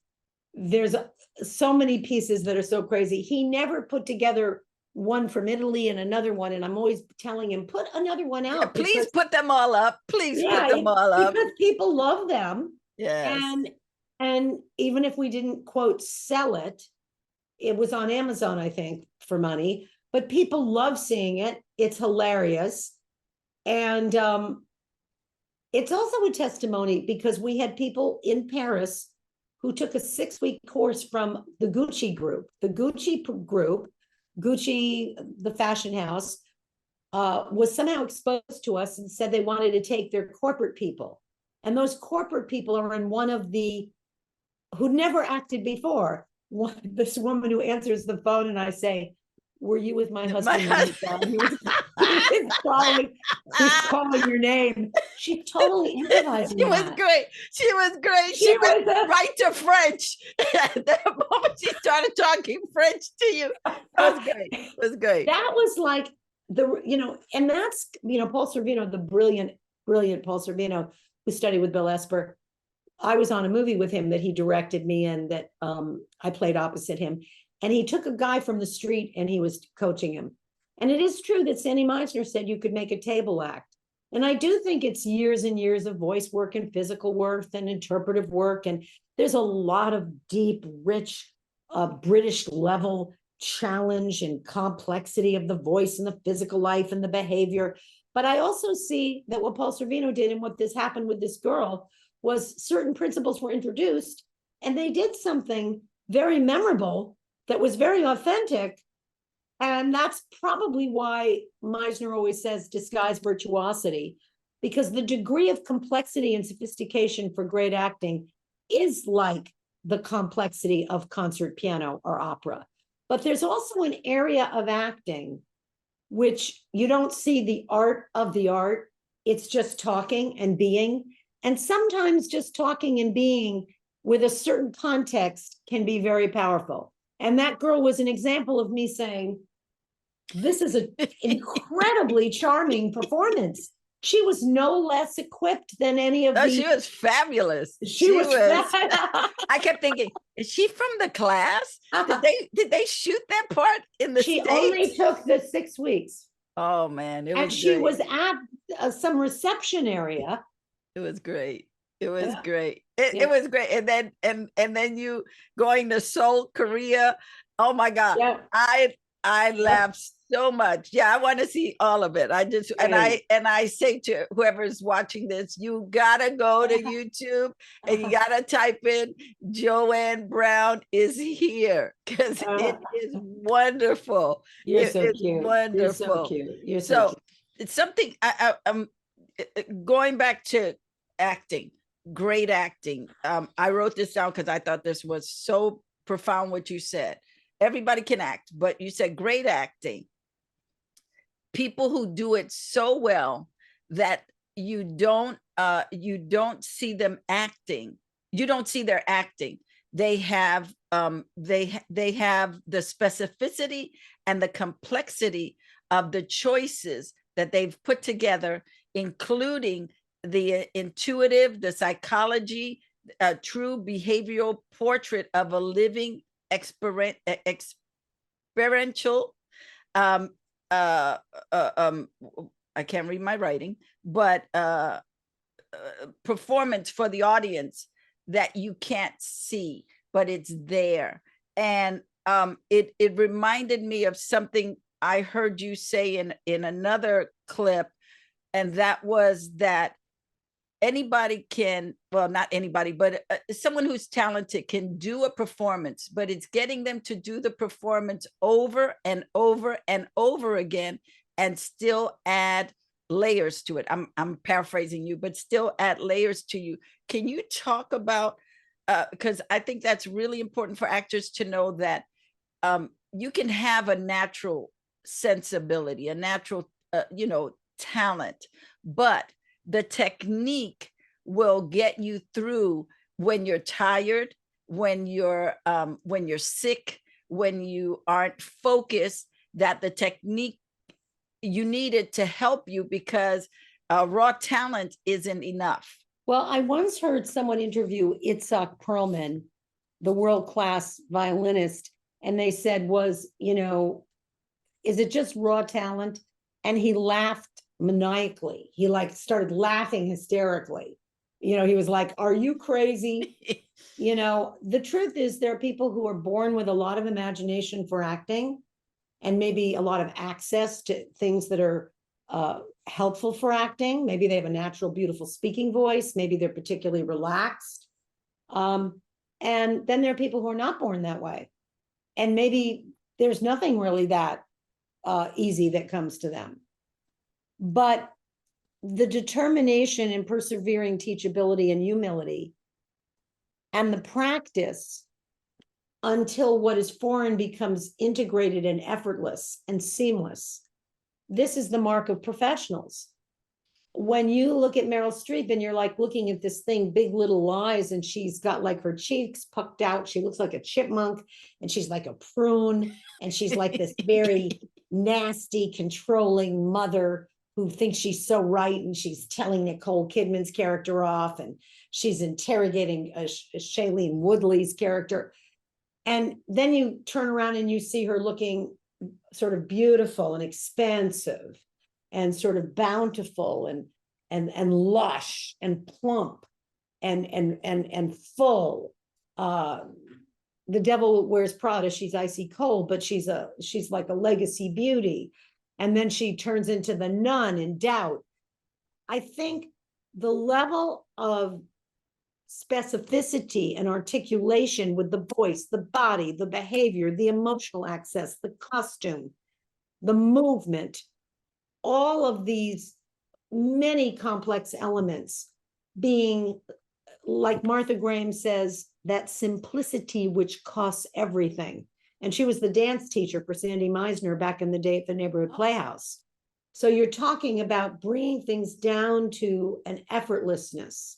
there's so many pieces that are so crazy. He never put together one from Italy and another one, and I'm always telling him, put another one out. Yeah, please put them all up. Please put them all up. Because people love them. Yes. And even if we didn't, quote, sell it, it was on Amazon, I think, for money, but people love seeing it. It's hilarious. And it's also a testimony, because we had people in Paris who took a 6-week course from the Gucci group. The Gucci group, Gucci, the fashion house, was somehow exposed to us and said they wanted to take their corporate people. And those corporate people are in one of the, who never acted before. This woman who answers the phone, and I say, were you with my husband? He was calling your name. She totally improvised. She was great. She went right to French. The moment she started talking French to you, it was great. It was great. That was like and that's, Paul Sorvino, the brilliant Paul Sorvino, who studied with Bill Esper. I was on a movie with him that he directed me in, that I played opposite him. And he took a guy from the street and he was coaching him. And it is true that Sandy Meisner said you could make a table act. And I do think it's years and years of voice work and physical work and interpretive work. And there's a lot of deep, rich, British level challenge and complexity of the voice and the physical life and the behavior. But I also see that what Paul Sorvino did, and what this happened with this girl, was certain principles were introduced, and they did something very memorable that was very authentic. And that's probably why Meisner always says disguise virtuosity, because the degree of complexity and sophistication for great acting is like the complexity of concert piano or opera. But there's also an area of acting which you don't see the art of the art. It's just talking and being. And sometimes just talking and being with a certain context can be very powerful. And that girl was an example of me saying, this is an incredibly charming performance. She was no less equipped than any of She was fabulous. She was I kept thinking, is she from the class? Did they shoot that part in the States? She only took the 6 weeks. Oh man, and she great. Was at some reception area. It was great. It was great. It was great. And then you going to Seoul, Korea, Oh my God. Yeah. I Yep. laughed so much. Yeah, I want to see all of it. I just Right. and I say to whoever's watching this, you gotta go to YouTube and you gotta type in Joanne Brown is here because it is wonderful. You're It so is cute. You're so wonderful. cute. You're so So cute. it's something I'm going back to acting, great acting. I wrote this down because I thought this was so profound what you said. Everybody can act, but you said great acting. People who do it so well that you don't see them acting. You don't see their acting. They have they have the specificity and the complexity of the choices that they've put together, including the intuitive, the psychology, a true behavioral portrait of a living experiential um, uh, um, I can't read my writing, but performance for the audience that you can't see, but it's there. And it reminded me of something I heard you say in another clip, and that was that anybody can, well, not anybody, but someone who's talented can do a performance, but it's getting them to do the performance over and over and over again and still add layers to it. I'm paraphrasing you, but still add layers to you. Can you talk about, because I think that's really important for actors to know that you can have a natural sensibility, a natural, talent, but the technique will get you through when you're tired, when you're sick, when you aren't focused. That the technique you needed to help you because raw talent isn't enough. Well, I once heard someone interview Itzhak Perlman, the world-class violinist, and they said, is it just raw talent? And he laughed maniacally. He like started laughing hysterically. He was like, are you crazy? The truth is there are people who are born with a lot of imagination for acting and maybe a lot of access to things that are helpful for acting. Maybe they have a natural, beautiful speaking voice. Maybe they're particularly relaxed. And then there are people who are not born that way. And maybe there's nothing really that easy that comes to them. But the determination and persevering teachability and humility and the practice until what is foreign becomes integrated and effortless and seamless. This is the mark of professionals. When you look at Meryl Streep and you're like looking at this thing, Big Little Lies, and she's got like her cheeks pucked out, she looks like a chipmunk, and she's like a prune, and she's like this very nasty, controlling mother who thinks she's so right, and she's telling Nicole Kidman's character off, and she's interrogating Shailene Woodley's character. And then you turn around and you see her looking sort of beautiful and expansive and sort of bountiful and lush and plump and full. The Devil Wears Prada, she's icy cold, but she's like a legacy beauty. And then she turns into the nun in Doubt. I think the level of specificity and articulation with the voice, the body, the behavior, the emotional access, the costume, the movement, all of these many complex elements being, like Martha Graham says, that simplicity which costs everything. And she was the dance teacher for Sandy Meisner back in the day at the Neighborhood Playhouse. So you're talking about bringing things down to an effortlessness.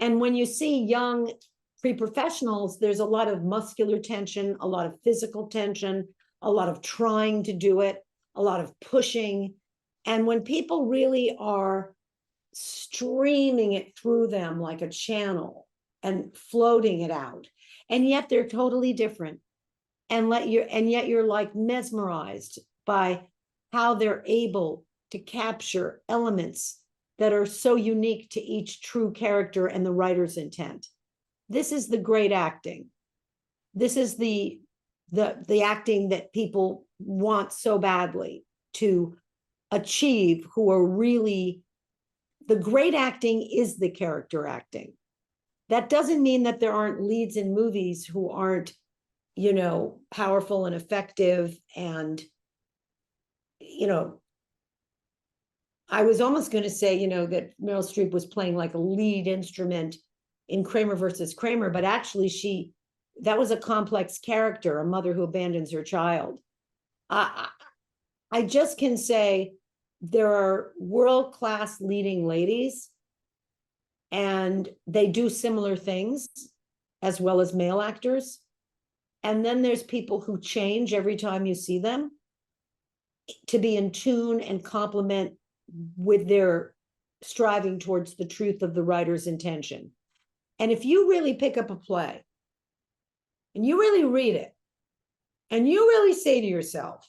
And when you see young pre-professionals, there's a lot of muscular tension, a lot of physical tension, a lot of trying to do it, a lot of pushing. And when people really are streaming it through them like a channel and floating it out, and yet they're totally different. And yet you're like mesmerized by how they're able to capture elements that are so unique to each true character and the writer's intent. This is the great acting. This is the the acting that people want so badly to achieve, who are really, the great acting is the character acting. That doesn't mean that there aren't leads in movies who aren't, powerful and effective. And, I was almost going to say, that Meryl Streep was playing like a lead instrument in Kramer versus Kramer, but actually that was a complex character, a mother who abandons her child. I just can say there are world-class leading ladies, and they do similar things as well as male actors. And then there's people who change every time you see them to be in tune and complement with their striving towards the truth of the writer's intention. And if you really pick up a play and you really read it and you really say to yourself,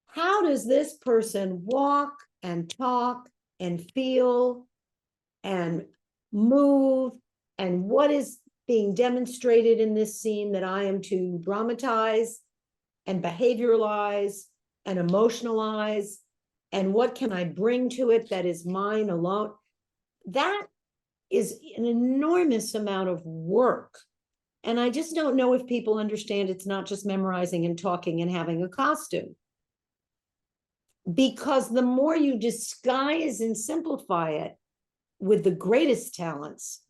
how does this person walk and talk and feel and move, and what is being demonstrated in this scene that I am to dramatize and behavioralize and emotionalize, and what can I bring to it that is mine alone? That is an enormous amount of work. And I just don't know if people understand it's not just memorizing and talking and having a costume. Because the more you disguise and simplify it with the greatest talents,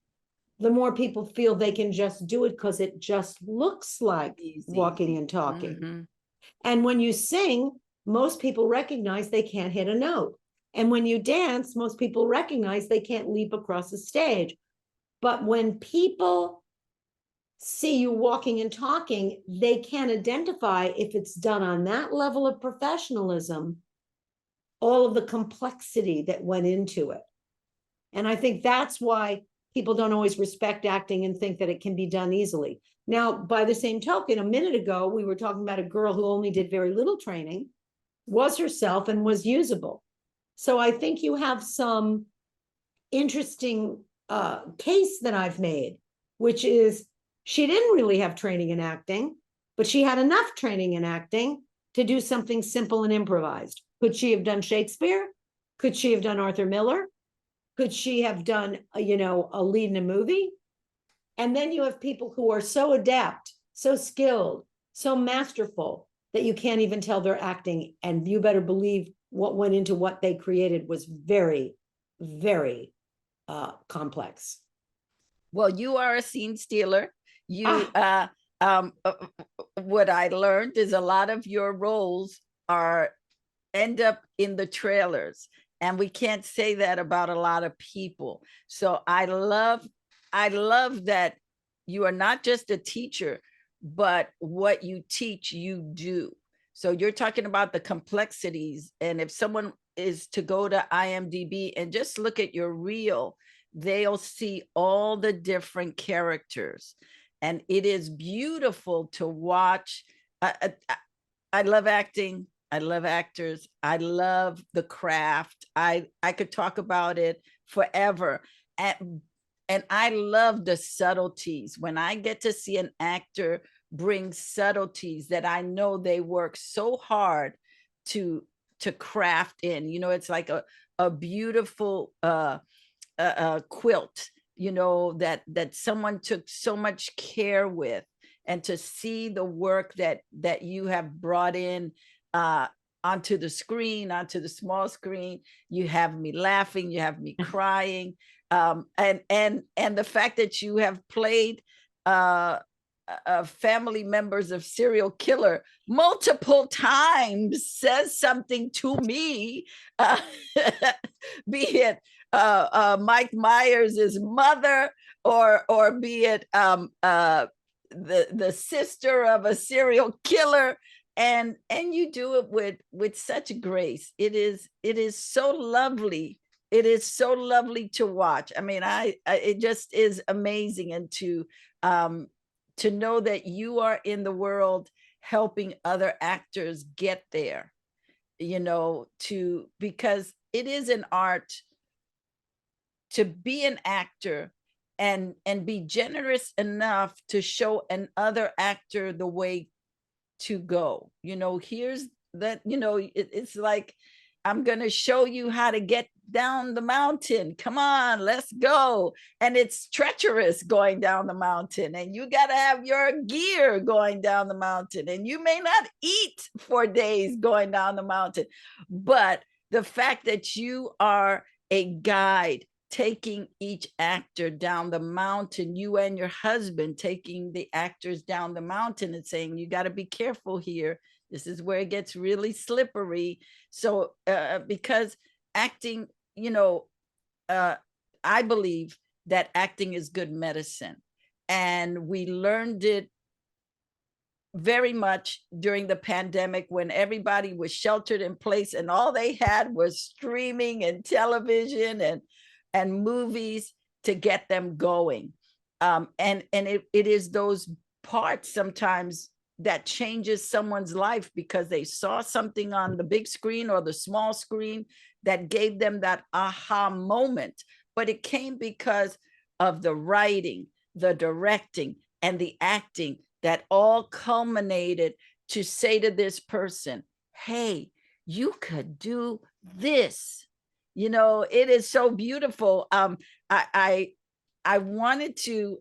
the more people feel they can just do it because it just looks like Easy. walking and talking. And when you sing, most people recognize they can't hit a note. And when you dance, most people recognize they can't leap across the stage. But when people see you walking and talking, they can identify, if it's done on that level of professionalism, all of the complexity that went into it. And I think that's why people don't always respect acting and think that it can be done easily. Now, by the same token, a minute ago, we were talking about a girl who only did very little training, was herself, and was usable. So I think you have some interesting case that I've made, which is she didn't really have training in acting, but she had enough training in acting to do something simple and improvised. Could she have done Shakespeare? Could she have done Arthur Miller? Could she have done, a lead in a movie? And then you have people who are so adept, so skilled, so masterful that you can't even tell they're acting. And you better believe what went into what they created was very, very complex. Well, you are a scene stealer. Um, uh, what I learned is a lot of your roles end up in the trailers, and we can't say that about a lot of people. So I love that you are not just a teacher, but what you teach, you do. So you're talking about the complexities. And if someone is to go to IMDb and just look at your reel, they'll see all the different characters. And it is beautiful to watch. I love acting. I love actors. I love the craft. I could talk about it forever. And I love the subtleties. When I get to see an actor bring subtleties that I know they work so hard to craft in, it's like a beautiful quilt, that someone took so much care with. And to see the work that you have brought in uh, onto the screen, onto the small screen, you have me laughing, you have me crying, and the fact that you have played family members of serial killer multiple times says something to me. Be it Mike Myers' mother, or be it the sister of a serial killer, and you do it with such grace. It is so lovely. It is so lovely to watch. I mean, it just is amazing. And to know that you are in the world helping other actors get there, because it is an art to be an actor, and be generous enough to show another actor the way to go. Here's that, it's like, I'm going to show you how to get down the mountain. Come on, let's go. And it's treacherous going down the mountain, and you got to have your gear going down the mountain, and you may not eat for days going down the mountain. But the fact that you are a guide taking each actor down the mountain, you and your husband taking the actors down the mountain and saying, you got to be careful here. This is where it gets really slippery. So, because acting, I believe that acting is good medicine. And we learned it very much during the pandemic, when everybody was sheltered in place and all they had was streaming and television and movies to get them going. And it is those parts sometimes that changes someone's life, because they saw something on the big screen or the small screen that gave them that aha moment. But it came because of the writing, the directing, and the acting that all culminated to say to this person, hey, you could do this. It is so beautiful. I wanted to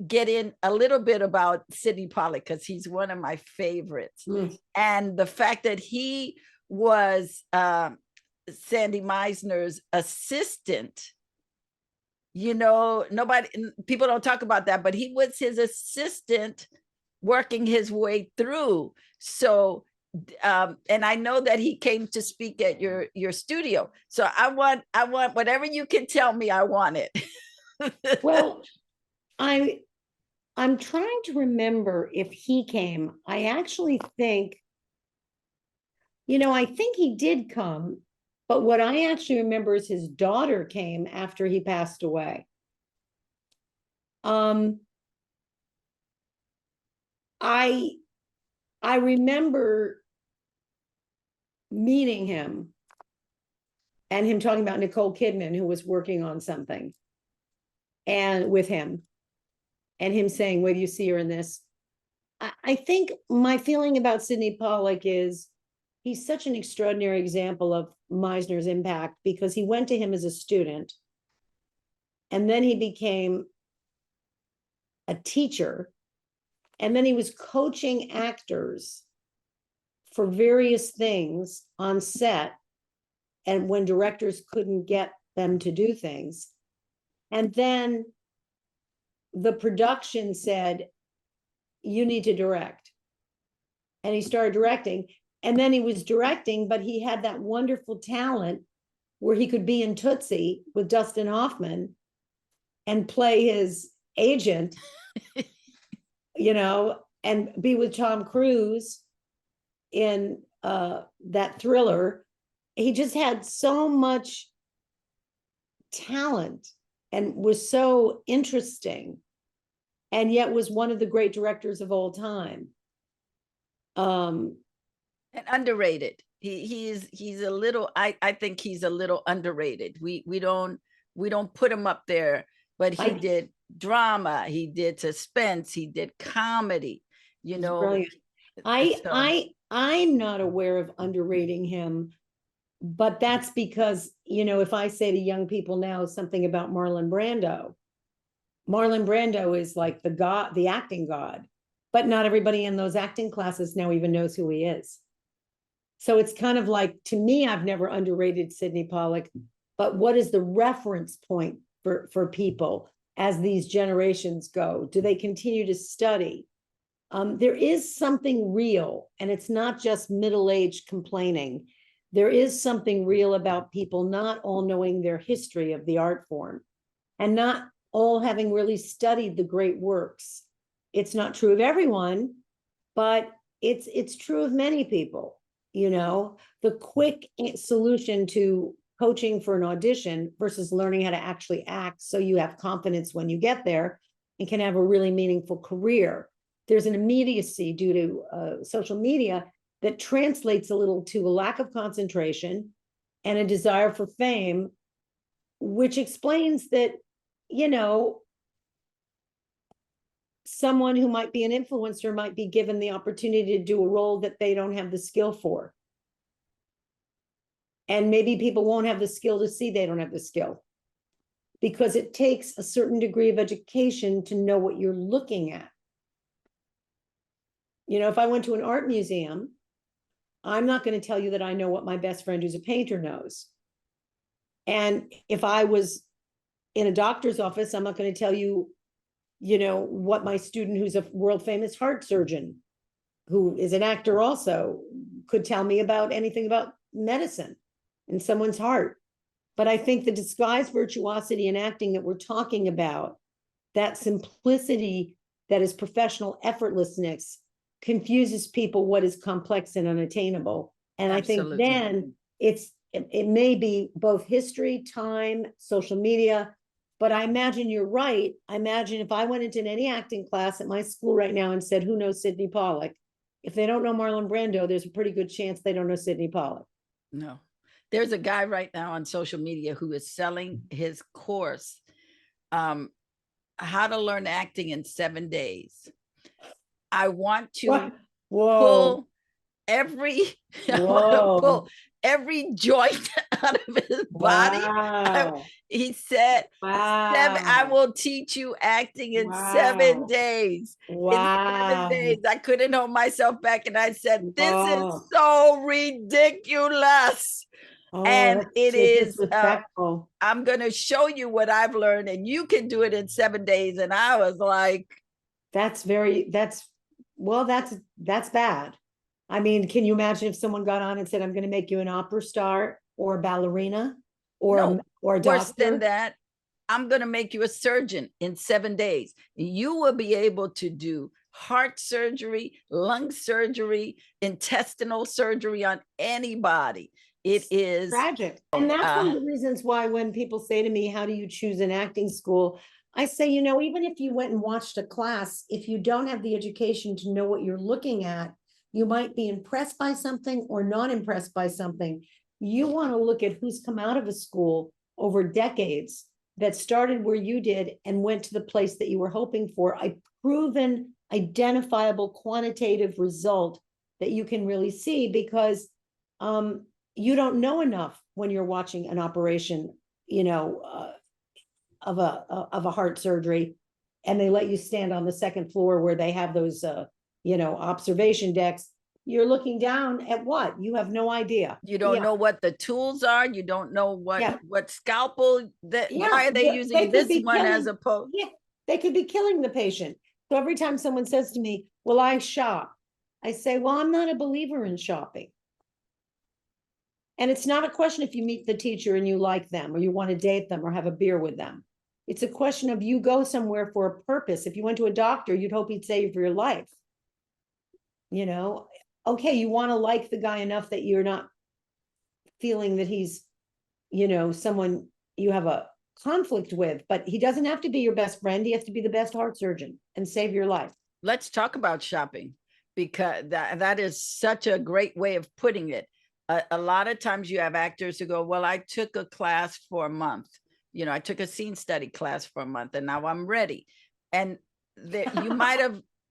get in a little bit about Sidney Pollack, because he's one of my favorites. And the fact that he was Sandy Meisner's assistant, people don't talk about that, but he was his assistant working his way through. So, and I know that he came to speak at your studio. So I want whatever you can tell me, I want it. Well, I'm trying to remember if he came. I actually think, I think he did come, but what I actually remember is his daughter came after he passed away. I remember meeting him and him talking about Nicole Kidman, who was working on something, and with him, and him saying, wait, do you see her in this? I think my feeling about Sidney Pollack is he's such an extraordinary example of Meisner's impact, because he went to him as a student, and then he became a teacher, and then he was coaching actors for various things on set, and when directors couldn't get them to do things. And then the production said, you need to direct. And he started directing. And then he was directing, but he had that wonderful talent where he could be in Tootsie with Dustin Hoffman and play his agent, and be with Tom Cruise in that Thriller. He just had so much talent and was so interesting, and yet was one of the great directors of all time. And underrated. He's a little, I think he's a little underrated. We don't put him up there, but he did drama, he did suspense, he did comedy, Brilliant. I'm not aware of underrating him, but that's because, if I say to young people now something about Marlon Brando is like the acting god, but not everybody in those acting classes now even knows who he is. So it's kind of like, to me, I've never underrated Sidney Pollack, but what is the reference point for people as these generations go? Do they continue to study? There is something real, and it's not just middle-aged complaining. There is something real about people not all knowing their history of the art form, and not all having really studied the great works. It's not true of everyone, but it's true of many people. The quick solution to coaching for an audition versus learning how to actually act so you have confidence when you get there and can have a really meaningful career. There's an immediacy due to social media that translates a little to a lack of concentration and a desire for fame, which explains that, someone who might be an influencer might be given the opportunity to do a role that they don't have the skill for. And maybe people won't have the skill to see they don't have the skill, because it takes a certain degree of education to know what you're looking at. You know, if I went to an art museum, I'm not going to tell you that I know what my best friend who's a painter knows. And if I was in a doctor's office, I'm not going to tell you, you know, what my student who's a world famous heart surgeon, who is an actor also, could tell me about anything about medicine in someone's heart. But I think the disguised virtuosity in acting that we're talking about, that simplicity that is professional effortlessness, confuses people what is complex and unattainable. And Absolutely. I think then it may be both history, time, social media, but I imagine you're right. I imagine if I went into any acting class at my school right now and said, who knows Sidney Pollack? If they don't know Marlon Brando, there's a pretty good chance they don't know Sidney Pollack. No. There's a guy right now on social media who is selling his course, how to learn acting in 7 days. I want to pull every I want to pull every joint out of his body. He said, I will teach you acting in 7 days. In 7 days. I couldn't hold myself back. And I said, this is so ridiculous. And it is I'm going to show you what I've learned, and you can do it in 7 days. And I was like, that's bad. I mean, can you imagine if someone got on and said, I'm going to make you an opera star or a ballerina or a doctor? Worse than that, I'm going to make you a surgeon in 7 days. You will be able to do heart surgery, lung surgery, intestinal surgery on anybody. It is tragic. And that's one of the reasons why when people say to me, how do you choose an acting school? I say, you know, even if you went and watched a class, if you don't have the education to know what you're looking at, you might be impressed by something or not impressed by something. You want to look at who's come out of a school over decades that started where you did and went to the place that you were hoping for, a proven, identifiable, quantitative result that you can really see, because you don't know enough when you're watching an operation, you know, of a heart surgery, and they let you stand on the second floor where they have those, you know, observation decks. You're looking down at what? You have no idea. You don't know what the tools are. You don't know what scalpel that. Why are they using this one as opposed? Yeah, they could be killing the patient. So every time someone says to me, well, I shop, I say, well, I'm not a believer in shopping. And it's not a question if you meet the teacher and you like them or you want to date them or have a beer with them. It's a question of you go somewhere for a purpose. If you went to a doctor, you'd hope he'd save your life. You know, okay, you want to like the guy enough that you're not feeling that he's, you know, someone you have a conflict with, but he doesn't have to be your best friend. He has to be the best heart surgeon and save your life. Let's talk about shopping, because that is such a great way of putting it. A lot of times you have actors who go, well, I took a class for a month. You know, I took a scene study class for a month and now I'm ready. And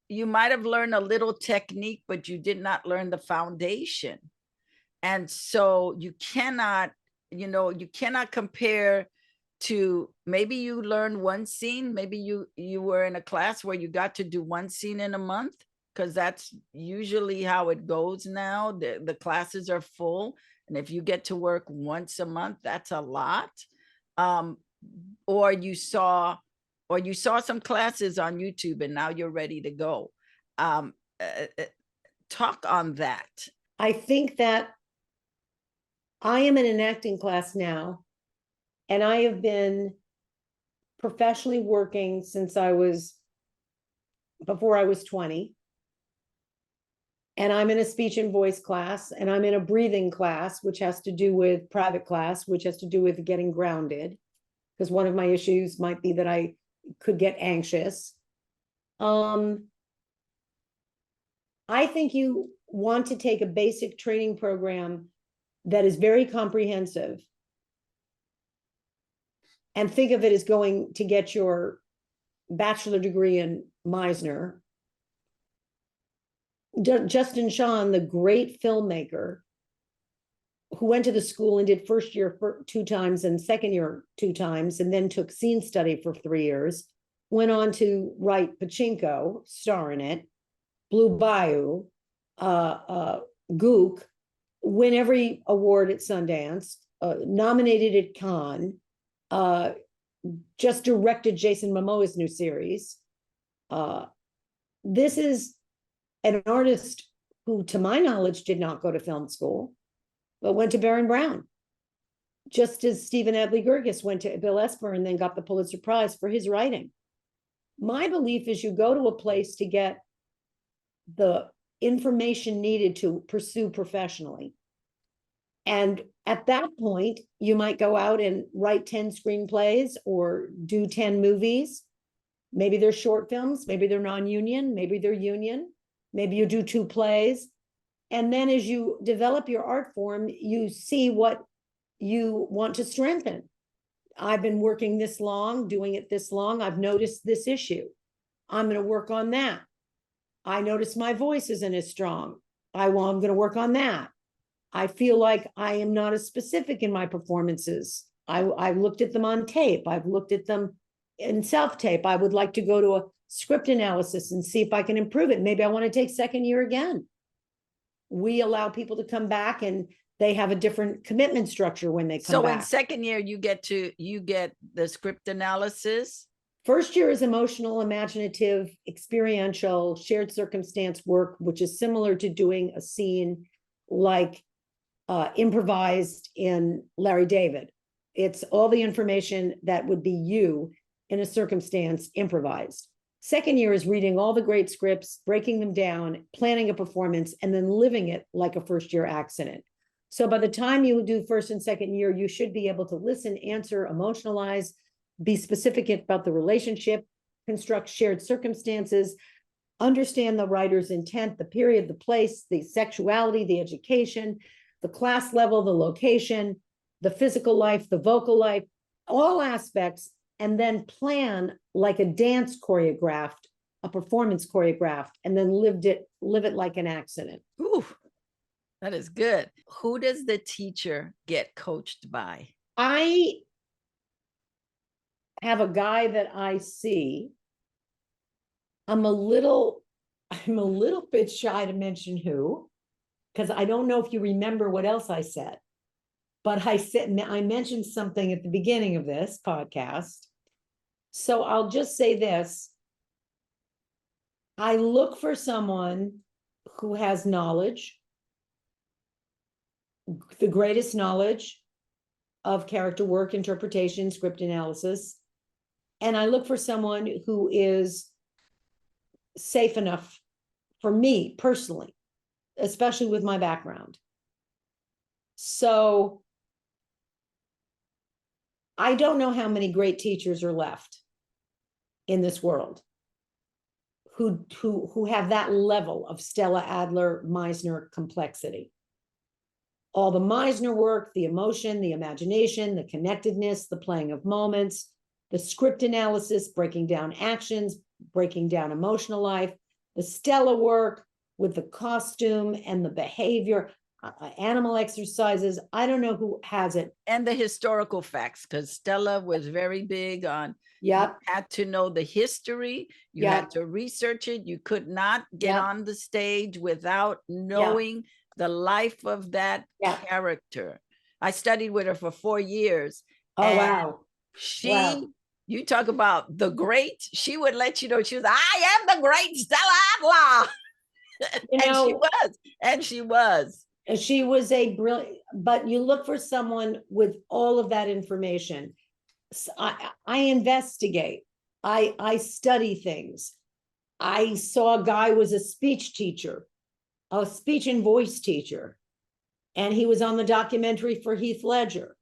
you might have learned a little technique, but you did not learn the foundation. And so you cannot compare to, maybe you learned one scene, maybe you were in a class where you got to do one scene in a month, because that's usually how it goes now. The classes are full. And if you get to work once a month, that's a lot. Or you saw some classes on YouTube and now you're ready to go. Talk on that. I think that I am in an acting class now, and I have been professionally working since before I was 20. And I'm in a speech and voice class, and I'm in a breathing class, which has to do with private class, which has to do with getting grounded, because one of my issues might be that I could get anxious. I think you want to take a basic training program that is very comprehensive and think of it as going to get your bachelor degree in Meisner, Justin Shawn, the great filmmaker, who went to the school and did first year 2 times and second year 2 times, and then took scene study for 3 years, went on to write Pachinko, star in it, Blue Bayou, Gook, win every award at Sundance, nominated at Cannes, just directed Jason Momoa's new series. This is an artist who, to my knowledge, did not go to film school, but went to Baron Brown, just as Stephen Adly Guirgis went to Bill Esper and then got the Pulitzer Prize for his writing. My belief is you go to a place to get the information needed to pursue professionally. And at that point, you might go out and write 10 screenplays or do 10 movies. Maybe they're short films, maybe they're non-union, maybe they're union, maybe you do 2 plays. And then as you develop your art form, you see what you want to strengthen. I've been working this long, doing it this long. I've noticed this issue. I'm going to work on that. I notice my voice isn't as strong. I'm going to work on that. I feel like I am not as specific in my performances. I've looked at them on tape. I've looked at them in self-tape. I would like to go to a script analysis and see if I can improve it. Maybe I want to take second year again. We allow people to come back and they have a different commitment structure when they come back. So in second year, you get the script analysis. First year is emotional, imaginative, experiential, shared circumstance work, which is similar to doing a scene like improvised in Larry David. It's all the information that would be you in a circumstance improvised. Second year is reading all the great scripts, breaking them down, planning a performance, and then living it like a first year accident. So by the time you do first and second year, you should be able to listen, answer, emotionalize, be specific about the relationship, construct shared circumstances, understand the writer's intent, the period, the place, the sexuality, the education, the class level, the location, the physical life, the vocal life, all aspects, and then plan like a dance choreographed, a performance choreographed, and then live it like an accident. Ooh, that is good. Who does the teacher get coached by? I have a guy that I see. I'm a little bit shy to mention who, because I don't know if you remember what else I said. But I mentioned something at the beginning of this podcast. So I'll just say this. I look for someone who has knowledge, the greatest knowledge of character work, interpretation, script analysis. And I look for someone who is safe enough for me personally, especially with my background. So I don't know how many great teachers are left in this world who have that level of Stella Adler Meisner complexity. All the Meisner work, the emotion, the imagination, the connectedness, the playing of moments, the script analysis, breaking down actions, breaking down emotional life, the Stella work with the costume and the behavior, animal exercises. I don't know who has it. And the historical facts, because Stella was very big on, you had to know the history, you had to research it. You could not get on the stage without knowing the life of that character. I studied with her for 4 years. Oh, wow. You talk about the great, she would let you know, she was, I am the great Stella Adler. And she was. She was a brilliant, but you look for someone with all of that information. I investigate. I study things. I saw a guy who was a speech teacher, a speech and voice teacher, and he was on the documentary for Heath Ledger.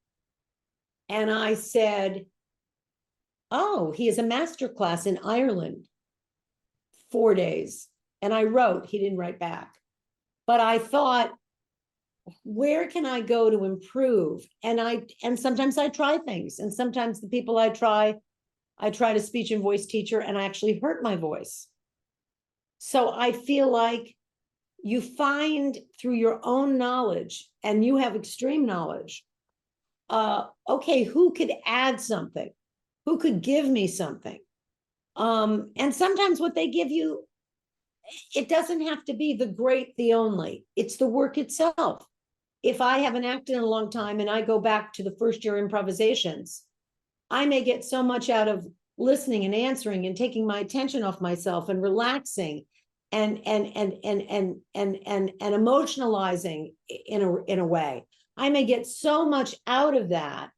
And I said, oh, he has a master class in Ireland, 4 days. And I wrote, he didn't write back. But I thought, where can I go to improve? And sometimes I try things. And sometimes the people I try to speech and voice teacher, and I actually hurt my voice. So I feel like you find through your own knowledge, and you have extreme knowledge, okay, who could add something? Who could give me something? And sometimes what they give you, it doesn't have to be the great, the only. It's the work itself. If I haven't acted in a long time and I go back to the first year improvisations, I may get so much out of listening and answering and taking my attention off myself and relaxing and emotionalizing in a way. I may get so much out of that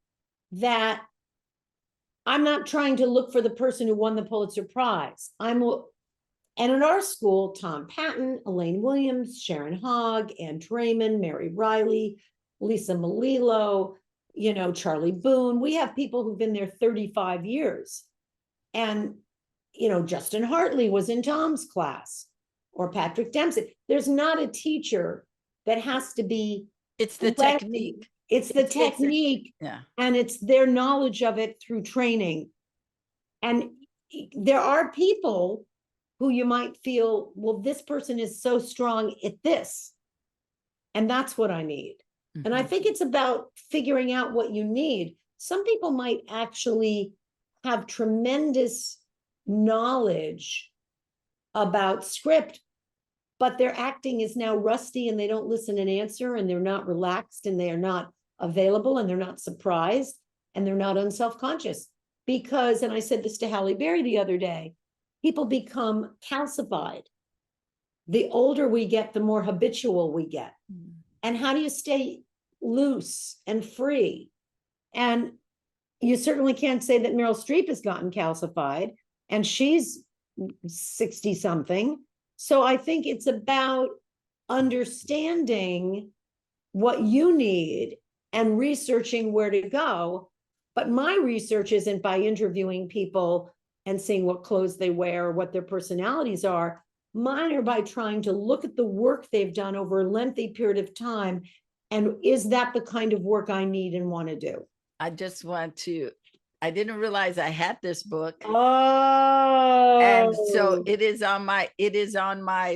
that I'm not trying to look for the person who won the Pulitzer Prize. And in our school, Tom Patton, Elaine Williams, Sharon Hogg, Ann Drayman, Mary Riley, Lisa Melillo, Charlie Boone. We have people who've been there 35 years. And, Justin Hartley was in Tom's class, or Patrick Dempsey. There's not a teacher that has to be. It's the technique. It's the technique. Yeah. And it's their knowledge of it through training. And there are people who you might feel, well, this person is so strong at this. And that's what I need. And I think it's about figuring out what you need. Some people might actually have tremendous knowledge about script, but their acting is now rusty and they don't listen and answer, and they're not relaxed, and they are not available, and they're not surprised, and they're not unself-conscious. Because, and I said this to Halle Berry the other day, people become calcified. The older we get, the more habitual we get. And how do you stay loose and free? And you certainly can't say that Meryl Streep has gotten calcified, and she's 60 something. So I think it's about understanding what you need and researching where to go. But my research isn't by interviewing people and seeing what clothes they wear, what their personalities are. Mine are by trying to look at the work they've done over a lengthy period of time. And is that the kind of work I need and want to do? I didn't realize I had this book. Oh. And so it is on my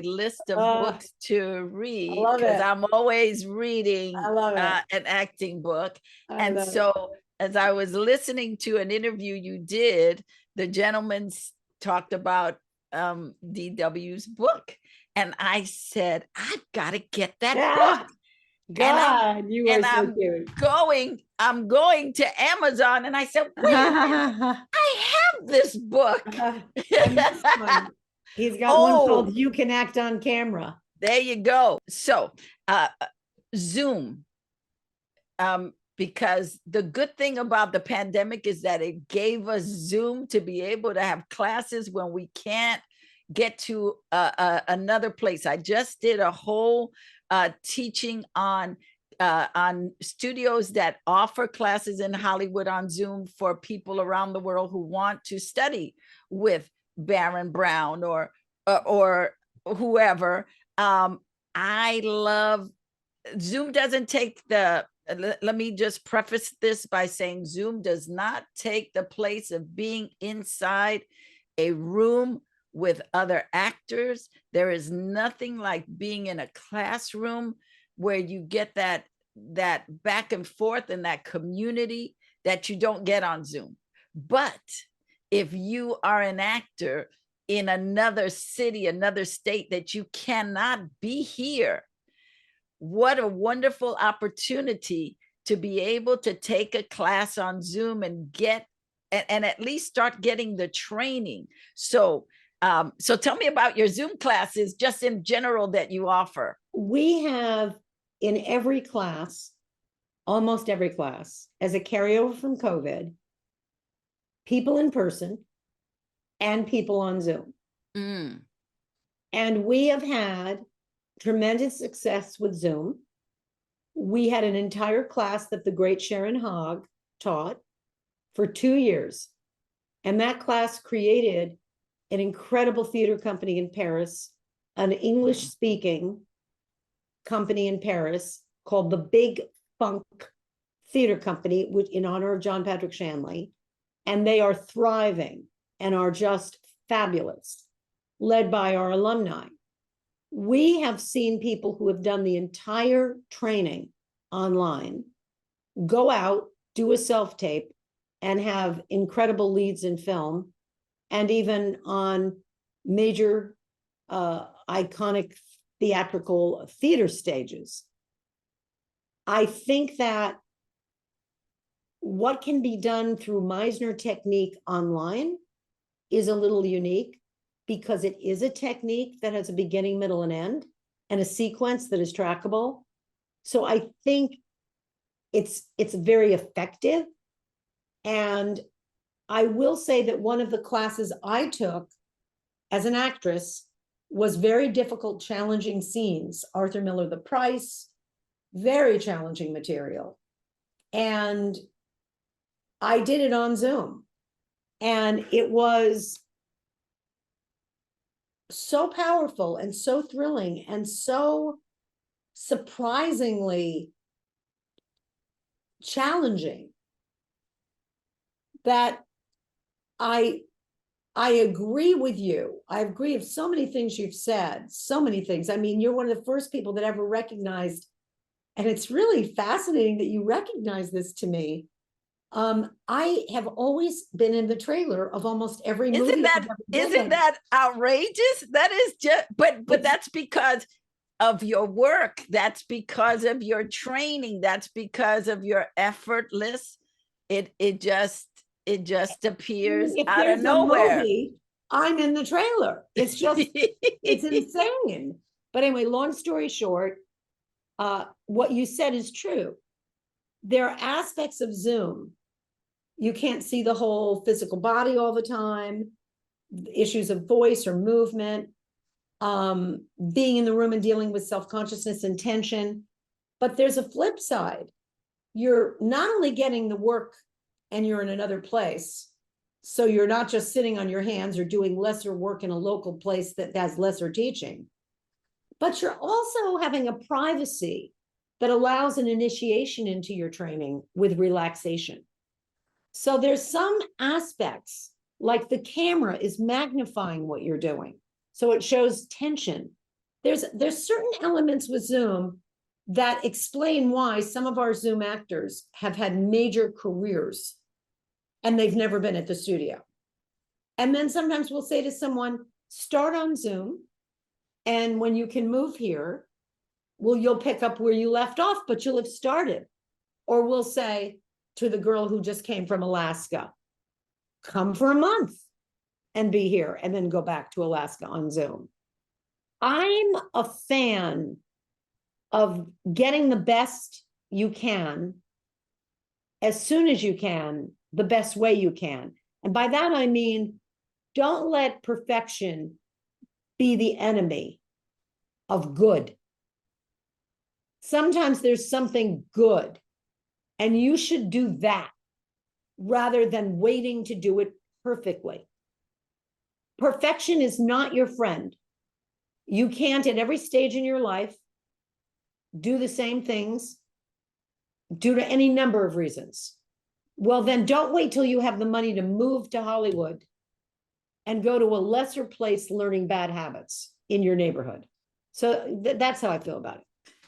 list of books to read, because I'm always reading an acting book. And so as I was listening to an interview you did, the gentleman talked about DW's book, and I said, I've got to get that book. God, you are so cute. I'm going to Amazon, and I said, wait a minute, I have this book. He's got one called You Can Act on Camera. There you go. So Zoom, because the good thing about the pandemic is that it gave us Zoom to be able to have classes when we can't get to another place. I just did a whole teaching on studios that offer classes in Hollywood on Zoom for people around the world who want to study with Baron Brown or whoever. I love Zoom. Doesn't take the, let me just preface this by saying Zoom does not take the place of being inside a room with other actors. There is nothing like being in a classroom where you get that back and forth and that community that you don't get on Zoom. But if you are an actor in another city, another state that you cannot be here, what a wonderful opportunity to be able to take a class on Zoom and get and at least start getting the training. So tell me about your Zoom classes, just in general, that you offer. We have in every class, almost every class, as a carryover from COVID, people in person and people on Zoom. And we have had tremendous success with Zoom. We had an entire class that the great Sharon Hogg taught for 2 years. And that class created an incredible theater company in Paris, an English-speaking company in Paris called the Big Funk Theater Company, which in honor of John Patrick Shanley. And they are thriving and are just fabulous. led by our alumni. We have seen people who have done the entire training online go out, do a self-tape, and have incredible leads in film, and even on major iconic theatrical theater stages. I think that what can be done through Meisner technique online is a little unique, because it is a technique that has a beginning, middle, and end, and a sequence that is trackable. So I think it's very effective. And I will say that one of the classes I took as an actress was very difficult, challenging scenes. Arthur Miller, The Price, very challenging material. And I did it on Zoom. And it was so powerful and so thrilling and so surprisingly challenging that I agree with you. I agree with so many things you've said, so many things. I mean, you're one of the first people that ever recognized, and it's really fascinating that you recognize this to me. I have always been in the trailer of almost every movie. Isn't that outrageous? That is just, but that's because of your work. That's because of your training. That's because of your effortless. It just appears out of nowhere. Movie, I'm in the trailer. It's just it's insane. But anyway, long story short, what you said is true. There are aspects of Zoom. You can't see the whole physical body all the time, issues of voice or movement, being in the room and dealing with self-consciousness and tension. But there's a flip side. You're not only getting the work and you're in another place, so you're not just sitting on your hands or doing lesser work in a local place that has lesser teaching, but you're also having a privacy that allows an initiation into your training with relaxation. So there's some aspects, like the camera is magnifying what you're doing, so it shows tension. There's certain elements with Zoom that explain why some of our Zoom actors have had major careers and they've never been at the studio. And then sometimes we'll say to someone, start on Zoom, and when you can move here, you'll pick up where you left off, but you'll have started. Or we'll say to the girl who just came from Alaska, come for a month and be here, and then go back to Alaska on Zoom. I'm a fan of getting the best you can as soon as you can, the best way you can. And by that, I mean, don't let perfection be the enemy of good. Sometimes there's something good, and you should do that rather than waiting to do it perfectly. Perfection is not your friend. You can't, at every stage in your life, do the same things due to any number of reasons. Well, then don't wait till you have the money to move to Hollywood and go to a lesser place learning bad habits in your neighborhood. So that's how I feel about it.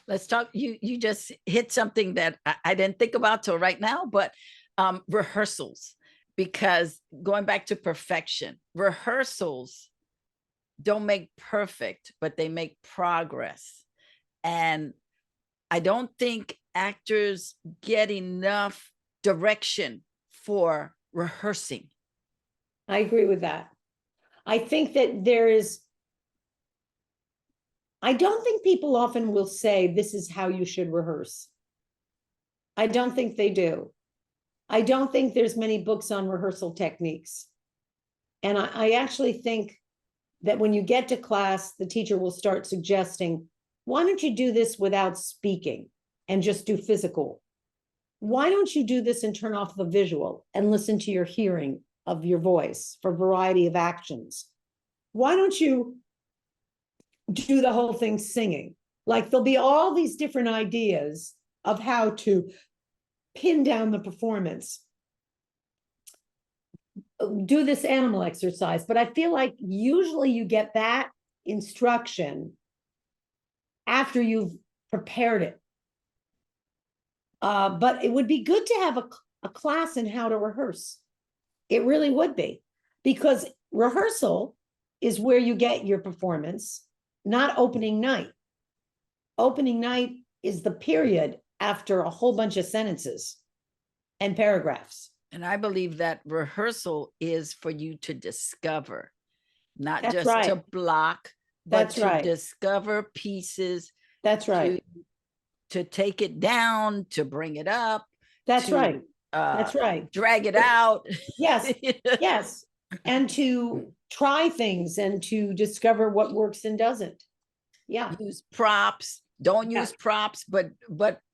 Let's talk. You just hit something that I didn't think about till right now, but rehearsals, because going back to perfection, rehearsals don't make perfect, but they make progress. And I don't think actors get enough direction for rehearsing. I agree with that. I think that I don't think people often will say, this is how you should rehearse. I don't think they do. I don't think there's many books on rehearsal techniques. And I actually think that when you get to class, the teacher will start suggesting, why don't you do this without speaking and just do physical? Why don't you do this and turn off the visual and listen to your hearing of your voice for a variety of actions? Why don't you do the whole thing singing? Like, there'll be all these different ideas of how to pin down the performance. do this animal exercise. But I feel like usually you get that instruction after you've prepared it. But it would be good to have a class in how to rehearse. It really would be, because rehearsal is where you get your performance, not opening night. Opening night is the period after a whole bunch of sentences and paragraphs. And I believe that rehearsal is for you to discover, not That's just right. to block, but That's to right. discover pieces, That's right. to take it down, to bring it up, That's to right. That's right. drag it out. Yes. Yes. And to try things and to discover what works and doesn't. Yeah. Use props. Don't Yeah. use props, but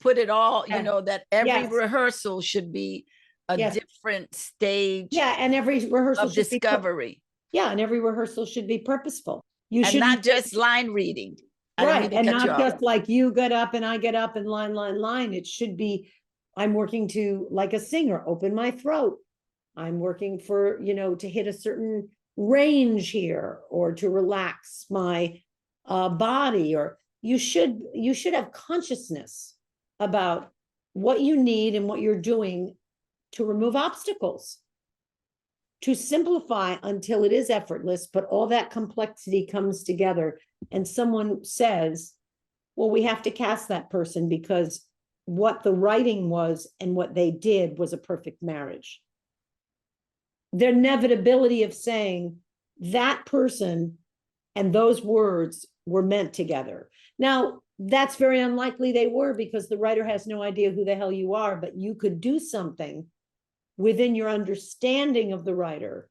put it all, you Yeah. know, that every Yes. rehearsal should be a Yes. different stage Yeah. And every rehearsal of should discovery. yeah. And every rehearsal should be purposeful. You And shouldn't not just line reading. I don't mean right. to And cut you not off. just like you get up and I get up and line. It should be, I'm working to, like a singer, open my throat. I'm working for, to hit a certain range here, or to relax my body, or you should have consciousness about what you need and what you're doing to remove obstacles, to simplify until it is effortless, but all that complexity comes together and someone says, well, we have to cast that person because what the writing was and what they did was a perfect marriage. The inevitability of saying that person and those words were meant together. Now, that's very unlikely they were, because the writer has no idea who the hell you are, but you could do something within your understanding of the writer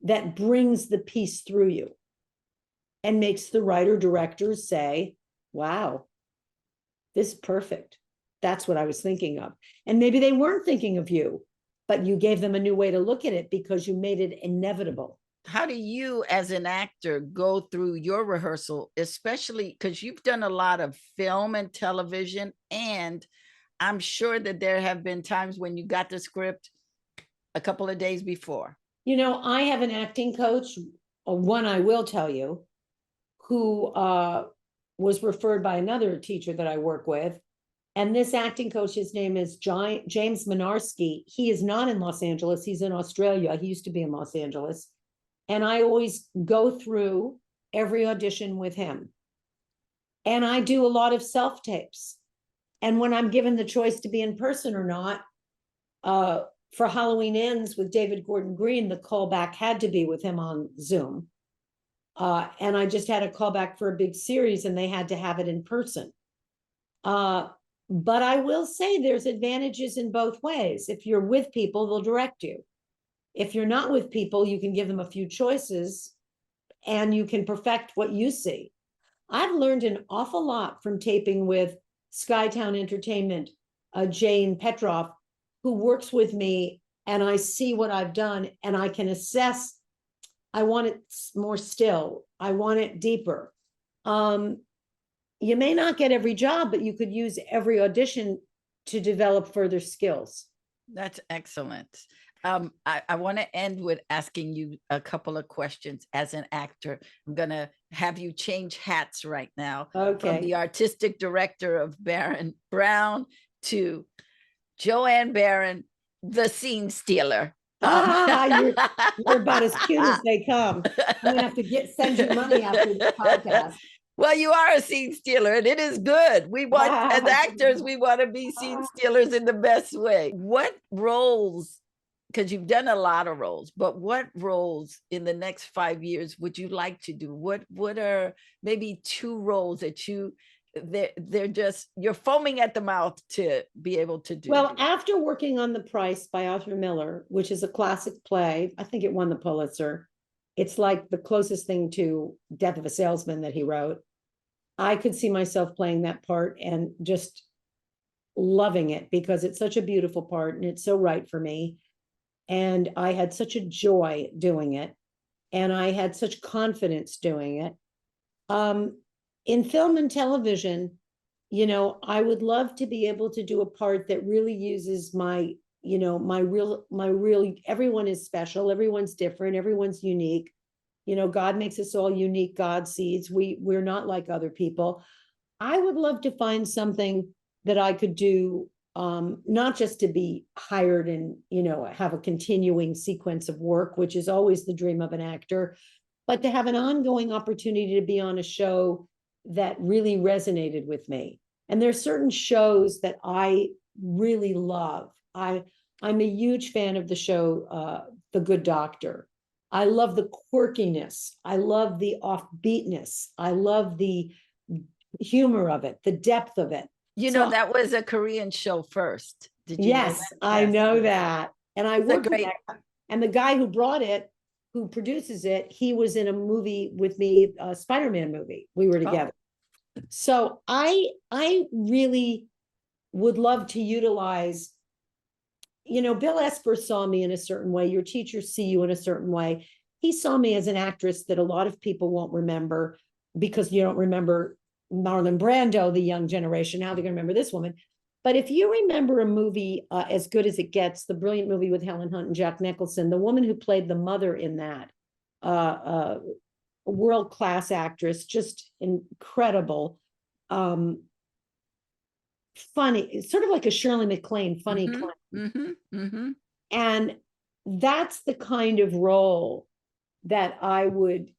that brings the piece through you and makes the writer directors say, wow, this is perfect. That's what I was thinking of. And maybe they weren't thinking of you, but you gave them a new way to look at it because you made it inevitable. How do you, as an actor, go through your rehearsal, especially because you've done a lot of film and television, and I'm sure that there have been times when you got the script a couple of days before? I have an acting coach, one I will tell you, who was referred by another teacher that I work with. And this acting coach, his name is James Minarski. He is not in Los Angeles. He's in Australia. He used to be in Los Angeles. And I always go through every audition with him. And I do a lot of self-tapes. And when I'm given the choice to be in person or not, for Halloween Ends with David Gordon Green, the callback had to be with him on Zoom. And I just had a callback for a big series and they had to have it in person. But I will say there's advantages in both ways. If you're with people, they'll direct you. If you're not with people, you can give them a few choices and you can perfect what you see. I've learned an awful lot from taping with Skytown Entertainment, Jane Petroff, who works with me, and I see what I've done and I can assess, I want it more still, I want it deeper. You may not get every job, but you could use every audition to develop further skills. That's excellent. I want to end with asking you a couple of questions as an actor. I'm going to have you change hats right now. Okay. From the artistic director of Brown to Joanne Baron, the scene stealer. You're about as cute as they come. I'm gonna have to send you money after this podcast. Well, you are a scene stealer, and it is good. We want, as actors, we want to be scene stealers in the best way. What roles, because you've done a lot of roles, but what roles in the next 5 years would you like to do? What are maybe 2 roles that they're just, you're foaming at the mouth to be able to do? Well, after working on The Price by Arthur Miller, which is a classic play, I think it won the Pulitzer. It's like the closest thing to Death of a Salesman that he wrote. I could see myself playing that part and just loving it because it's such a beautiful part and it's so right for me. And I had such a joy doing it. And I had such confidence doing it. In film and television, I would love to be able to do a part that really uses my, my real, everyone is special, everyone's different, everyone's unique. God makes us all unique God seeds. We're not like other people. I would love to find something that I could do, not just to be hired and, have a continuing sequence of work, which is always the dream of an actor, but to have an ongoing opportunity to be on a show that really resonated with me. And there's certain shows that I really love. I'm a huge fan of the show, The Good Doctor. I love the quirkiness. I love the offbeatness. I love the humor of it, the depth of it. That was a Korean show first. Did you know Yes, that? I Yes. know that. And I It's a worked with great. that. And the guy who brought it, who produces it, he was in a movie with me, a Spider-Man movie. We were together. So I really would love to utilize, Bill Esper saw me in a certain way. Your teachers see you in a certain way. He saw me as an actress that a lot of people won't remember because you don't remember Marlon Brando, the young generation. Now they're going to remember this woman. But if you remember a movie, As Good as It Gets, the brilliant movie with Helen Hunt and Jack Nicholson, the woman who played the mother in that, a world-class actress, just incredible, funny, sort of like a Shirley MacLaine, funny clown. And that's the kind of role that I would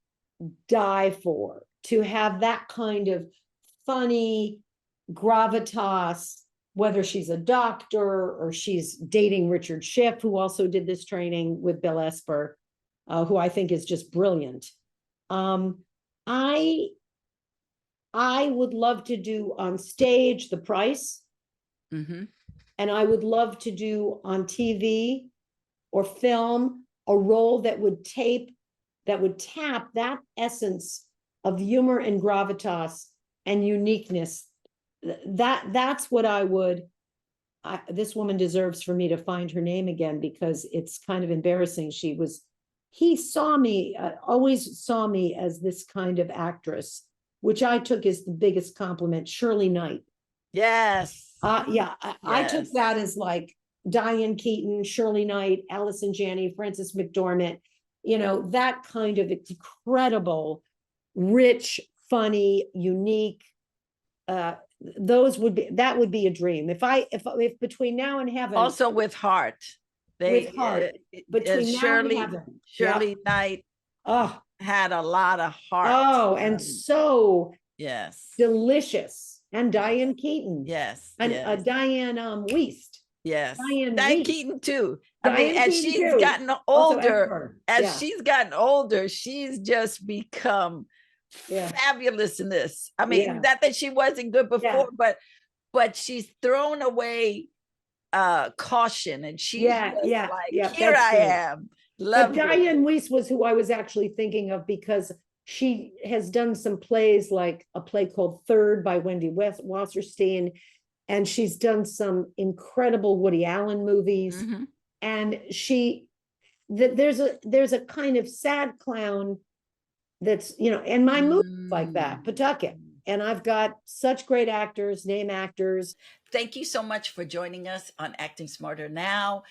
die for, to have that kind of funny gravitas, whether she's a doctor or she's dating Richard Schiff, who also did this training with Bill Esper, who I think is just brilliant. I would love to do on stage The Price. And I would love to do on TV or film a role that would tap that essence of humor and gravitas and uniqueness. That's what this woman deserves for me to find her name again, because it's kind of embarrassing. He saw me, always saw me as this kind of actress, which I took as the biggest compliment. Shirley Knight. Yes. I took that as like Diane Keaton, Shirley Knight, Allison Janney, Frances McDormand, that kind of incredible, rich, funny, unique. That would be a dream. If between now and heaven. Also with heart. With heart. Between now and heaven. Shirley Knight had a lot of heart. Oh, and so yes, delicious. And Diane Keaton. Yes. And Diane Wiest. Yes. Diane Keaton too. As she's gotten older, she's gotten older, she's just become fabulous in this. Not that she wasn't good before, but she's thrown away caution, and she's here I am. But Diane Wiest was who I was actually thinking of, because she has done some plays, like a play called Third by Wendy Wasserstein, and she's done some incredible Woody Allen movies. And there's a kind of sad clown that's, and my movie's like that, Pawtucket. And I've got such great actors, name actors. Thank you so much for joining us on Acting Smarter Now.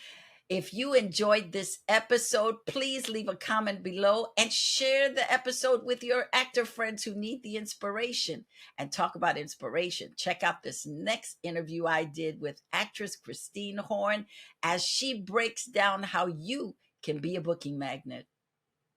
If you enjoyed this episode, please leave a comment below and share the episode with your actor friends who need the inspiration. And talk about inspiration, check out this next interview I did with actress Christine Horn, as she breaks down how you can be a booking magnet.